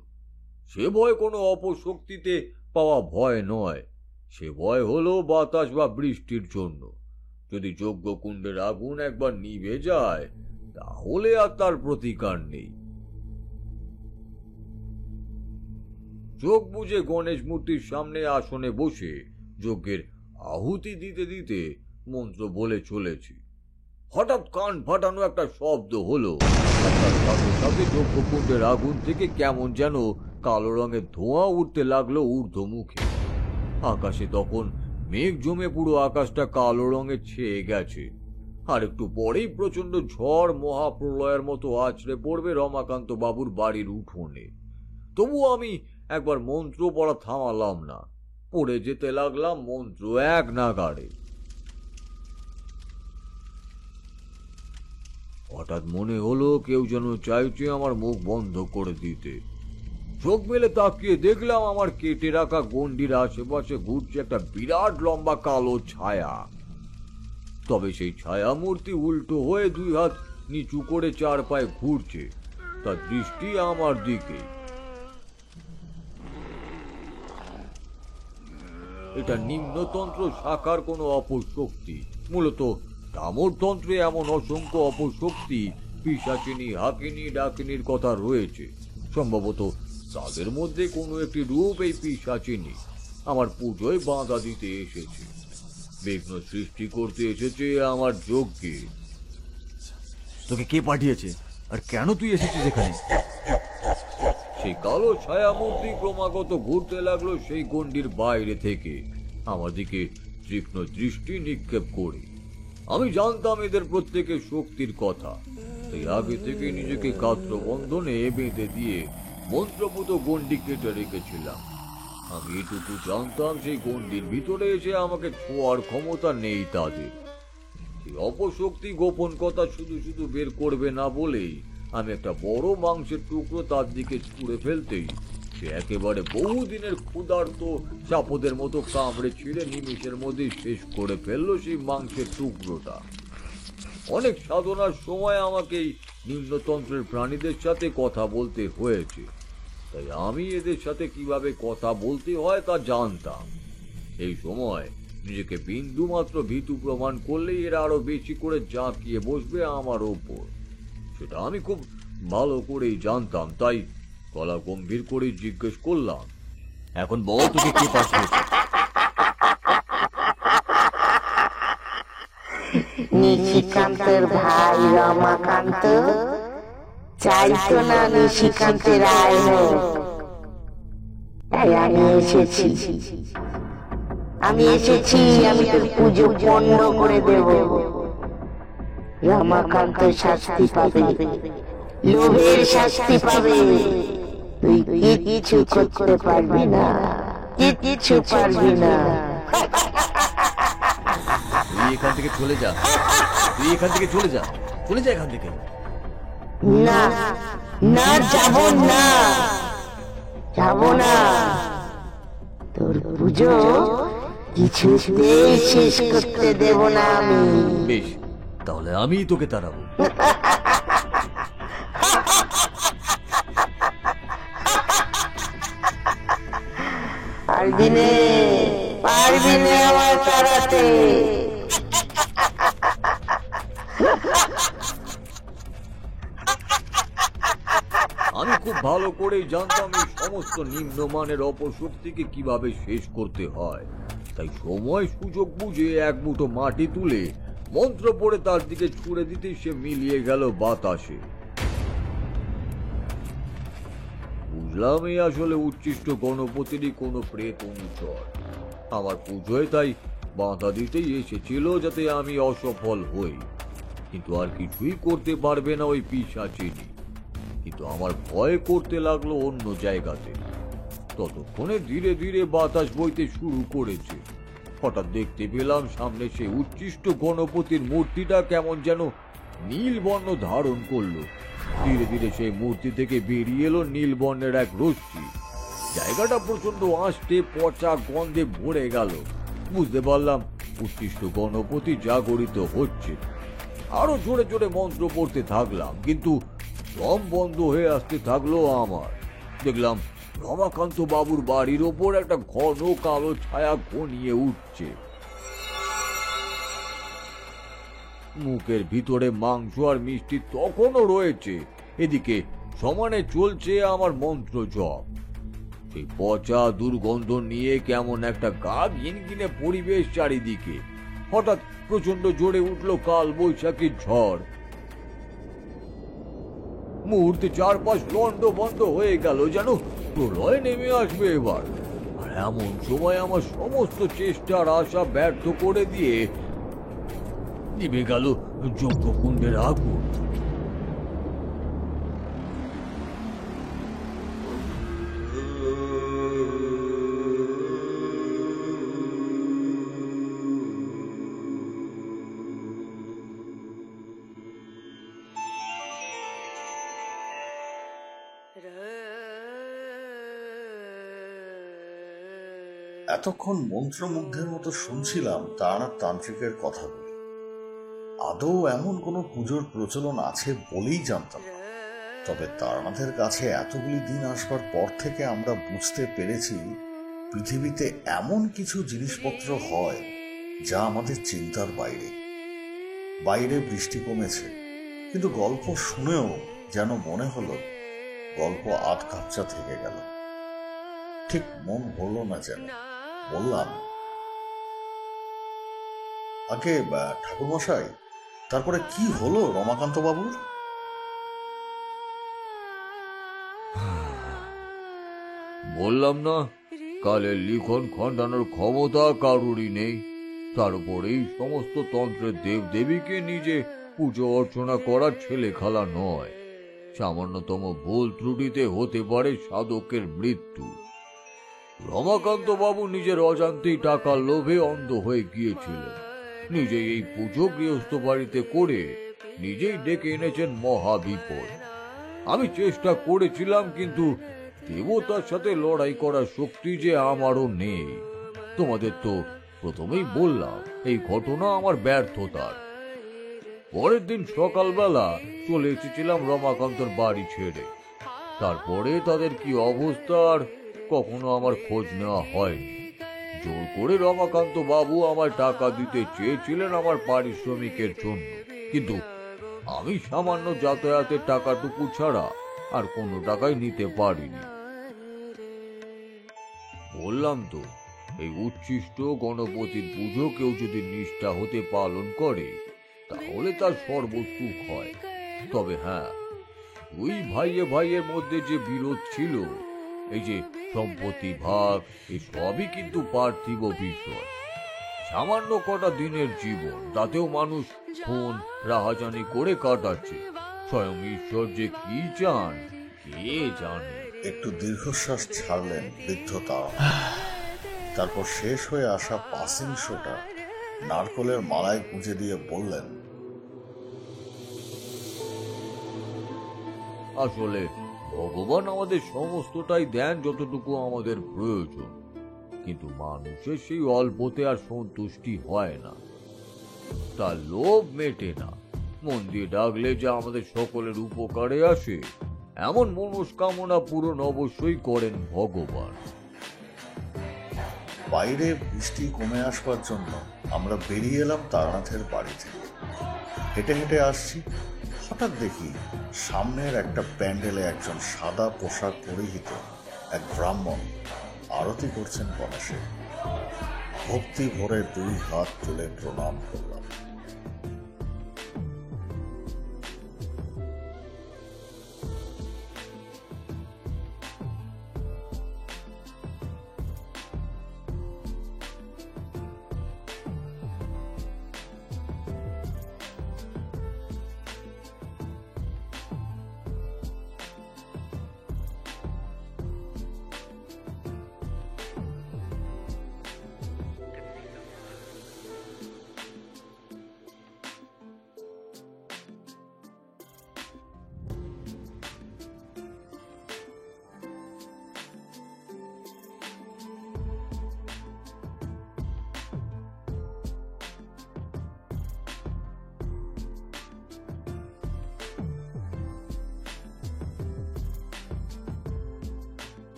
সে ভয় কোনো অপশক্তিতে পাওয়া ভয় নয়, সে ভয় হলো বাতাস বা বৃষ্টির জন্য। যদি যজ্ঞকুণ্ডের আগুন একবার নিভে যায় তাহলে আর তার প্রতিকার নেই। চোখ বুজে গণেশ মূর্তির সামনে আসনে বসে যজ্ঞের আহুতি দিতে দিতে মন্ত্র বলে চলেছি। হঠাৎ কান ফাটানো একটা শব্দ হলো। তার সাথে সাথে যজ্ঞকুণ্ডের আগুন থেকে কেমন যেন কালো রঙের ধোঁয়া উঠতে লাগলো ঊর্ধ্বমুখে। আকাশে তখন মেঘ জমে পুরো আকাশটা কালো রঙে ছেয়ে গেছে। আর একটু পরেই প্রচন্ড ঝড় মহাপ্রলয়ের মতো আছড়ে পড়বে রমাকান্ত বাবুর বাড়ির উঠোনে। তবু আমি একবার মন্ত্র পড়া থামালাম না, পড়ে যেতে লাগলাম মন্ত্র এক নাগাড়ে। হঠাৎ মনে হলো কেউ যেন চাইছে আমার মুখ বন্ধ করে দিতে। চোখ মেলে তাকিয়ে দেখলাম আমার কেটে রাখা গন্ডির আশেপাশে ঘুরছে একটা বিরাট লম্বা কালো ছায়া। তবে সেই ছায়া মূর্তি উল্টো হয়ে দুই হাত নিচু করে চার পায়ে ঘুরছে, তার দৃষ্টি আমার দিকে। এটা নিম্নতন্ত্র শাখার কোনো অপশক্তি। মূলত তামরতন্ত্রে এমন অসংখ্য অপশক্তি, পিশাচিনী, হাকিনী, ডাকিনীর কথা রয়েছে। সম্ভবত তাদের মধ্যে কোনো একটি রূপ এই পিশাচিনী আমার পুজোয় বাঁধা দিতে এসেছে, বিঘ্ন সৃষ্টি করতে এসেছে আমার যজ্ঞে।
তোকে কে পাঠিয়েছে আর কেন তুই এসেছিস এখানে?
সেই কালো ছায়ামূর্তি ক্রমাগত ঘুরতে লাগলো সেই গণ্ডির বাইরে থেকে আমার দিকে তীক্ষ্ণ দৃষ্টি নিক্ষেপ করে। আমি জানতাম এদের প্রত্যেকের শক্তির কথা, তাই আগে থেকে নিজেকে গাত্র বন্ধনে বেঁধে দিয়ে মন্ত্রপুত গণ্ডি কেটে রেখেছিলাম। আমি এটুকু জানতাম সেই গণ্ডির ভিতরে এসে আমাকে ছোঁয়ার ক্ষমতা নেই তাদের। সেই অপশক্তি গোপন কথা শুধু শুধু বের করবে না বলেই আমি একটা বড় মাংসের টুকরো তার দিকে ছুঁড়ে ফেলতেই সে একেবারে বহুদিনের ক্ষুধার্ত চাপদের মতো কামড়ে ছিঁড়ে নিমিষের মধ্যে শেষ করে ফেললো সেই মাংসের টুকরোটা। অনেক সাধনার সময় আমাকে এই নিম্নতন্ত্রের প্রাণীদের সাথে কথা বলতে হয়েছে, তাই আমি এদের সাথে কিভাবে কথা বলতে হয় তা জানতাম। এই সময় নিজেকে বিন্দু মাত্র ভীতু প্রমাণ করলেই এরা আরো বেশি করে জাঁকিয়ে বসবে আমার ওপর, সেটা আমি খুব ভালো করেই জানতাম। তাই গলা গম্ভীর করে জিজ্ঞেস করলাম,
এখন বল তোকে কে পাঠিয়েছে?
নিশিকান্তের ভাই রমাকান্ত চাইতো না নিশিকান্তের আয় হোক, তাই আমি এসেছি। আমি তোর পুজো বন্ধ করে দেব। রমাকান্ত শাস্তি পাবে, লোভের শাস্তি পাবে। তুই কিছু করতে পারবি না, কিছু পারবি না।
তুই এখান থেকে চলে যা, তুই এখান থেকে চলে যা, চলে যা এখান থেকে।
না না, যাব না, যাব না। তোর পুজো কিছুতেই শেষ করতে দেব না আমি।
বেশ, তাহলে আমি তোকে তাড়াবো।
পারবি না আমার তাড়াতে।
আমি খুব ভালো করেই জানতাম এই সমস্ত নিম্নমানের অপশক্তিকে কিভাবে শেষ করতে হয়, তাই সময় সুযোগ বুঝে এক মুঠো মাটি তুলে মন্ত্র পড়ে তার দিকে ছুঁড়ে দিতে সে মিলিয়ে গেল বাতাসে। বুঝলাম এই আসলে উচ্ছিষ্ট গণপতিরই কোনো প্রেত অনুচর। আমার পুজোয় তাই বাধা দিতেই এসেছিল যাতে আমি অসফল হই। কিন্তু আর কিছুই করতে পারবে না ওই পিশাচিনী। কিন্তু আমার ভয় করতে লাগলো অন্য জায়গাতে। ততক্ষণে ধীরে ধীরে বাতাস বইতে শুরু করেছে। হঠাৎ দেখতে পেলাম সামনে সেই উচ্ছিষ্ট গণপতির মূর্তিটা কেমন যেন নীল বর্ণ ধারণ করলো। ধীরে ধীরে সেই মূর্তি থেকে বেরিয়ে এলো নীল বর্ণের এক রশ্মি। জায়গাটা প্রচন্ড আষ্টে পচা গন্ধে ভরে গেল। বুঝতে পারলাম উচ্ছিষ্ট গণপতি জাগরিত হচ্ছে। আরো জোরে জোরে মন্ত্র পড়তে থাকলাম, কিন্তু দম বন্ধ হয়ে আসতে থাকলো আমার। দেখলাম রমাকান্ত বাবুর বাড়ির ওপর একটা ঘন কালো ছায়া ঘনিয়ে উঠছে। মুখের ভিতরে মাংস আর মিষ্টি তখনও রয়েছে, এদিকে সমানে চলছে আমার মন্ত্র জপ। সেই পচা দুর্গন্ধ নিয়ে কেমন একটা গা ঘিনঘিনে পরিবেশ চারিদিকে। হঠাৎ প্রচন্ড জোরে উঠলো কাল বৈশাখীর ঝড়। মুহূর্তে চারপাশ লন্ড বন্ধ হয়ে গেল, যেন প্রলয় নেমে আসবে এবার। আর এমন সময় আমার সমস্ত চেষ্টার আশা ব্যর্থ করে দিয়ে নিভে গেল যজ্ঞকুণ্ডের আগুন।
এতক্ষণ মন্ত্রমুগ্ধের মতো শুনছিলাম তারানাথ তান্ত্রিকের কথাগুলি। আদৌ এমন কোনো পুজোর প্রচলন আছে বলেই জানতাম না। তবে তারানাথের কাছে এতগুলি দিন আসবার পর থেকে আমরা বুঝতে পেরেছি পৃথিবীতে এমন কিছু জিনিসপত্র হয় যা আমাদের চিন্তার বাইরে। বাইরে বৃষ্টি কমেছে, কিন্তু গল্প শুনেও যেন মনে হলো গল্প আধ কাপচা থেকে গেল। ঠিক মন ভরল না যেন। বললাম, আগে ঠাকুরমশাই, তারপরে কি হলো রমাকান্ত বাবুর?
বললাম না, কালের লিখন খণ্ডানোর ক্ষমতা কারুরই নেই। তার উপরেই সমস্ত তন্ত্রের দেবদেবীকে নিজে পুজো অর্চনা করার ছেলে খেলা নয়। সামান্যতম ভুল ত্রুটিতে হতে পারে সাধকের মৃত্যু। রমাকান্ত বাবু নিজের অজান্তেই টাকার লোভে অন্ধ হয়ে গিয়েছিলেন। নিজেই এই পুজো গৃহস্থ বাড়িতে করে নিজেই ডেকে এনেছেন মহাবিপদ। আমি চেষ্টা করেছিলাম, কিন্তু দেবতার সাথে লড়াই করার শক্তি যে আমারও নেই। তোমাদের তো প্রথমেই বললাম এই ঘটনা আমার ব্যর্থতার। পরের দিন সকালবেলা চলে এসেছিলাম রমাকান্তর বাড়ি ছেড়ে। তারপরে তাদের কি অবস্থা আর কখনো আমার খোঁজ নেওয়া হয়নি। জোর করে রমাকান্ত বাবু আমায় টাকা দিতে চেয়েছিলেন আমার পারিশ্রমিকের জন্য, কিন্তু আমি সামান্য যাতায়াতের টাকাটুকু ছাড়া আর কোনো টাকাই নিতে পারিনি। বললাম তো, এই উচ্ছিষ্ট গণপতির পুজো কেউ যদি নিষ্ঠা হতে পালন করে তাহলে তার সর্বসুখ হয়। তবে হ্যাঁ, দুই ভাইয়ে ভাইয়ের মধ্যে যে বিরোধ ছিল, এই যে সম্পত্তি ভাগ, এই সবই কিন্তু পার্থিব বিষয়। সামান্য কটা দিনের জীবন, তাতেও মানুষ খুন রাহাজানি করে কাটাচ্ছে। স্বয়ং ঈশ্বর যে কি চান কে জানে।
একটু দীর্ঘশ্বাস ছাড়লেন বৃদ্ধ তারা। তারপর শেষ হয়ে আসা পাসিং শোটা নারকলের মালায় গুঁজে দিয়ে বললেন,
আসলে ভগবান আমাদের সমস্তটাই দেন যতটুকু আমাদের প্রয়োজন, কিন্তু মানুষের সেই অল্পতে আর সন্তুষ্টি হয় না। তার লোভ মেটে না। মন দিয়ে ডাকলে যে আমাদের সকলের উপকারে আসে, এমন মনস্কামনা পূরণ অবশ্যই করেন ভগবান।
বাইরে বৃষ্টি কমে আসবার জন্য আমরা বেরিয়ে এলাম তারানাথের বাড়ি থেকে। হেঁটে হেঁটে আসছি, হঠাৎ দেখি সামনের একটা প্যান্ডেলে একজন সাদা পোশাক পরিহিত এক ব্রাহ্মণ আরতি করছেন গণেশে। ভক্তি ভরে দুই হাত তুলে প্রণাম করলাম।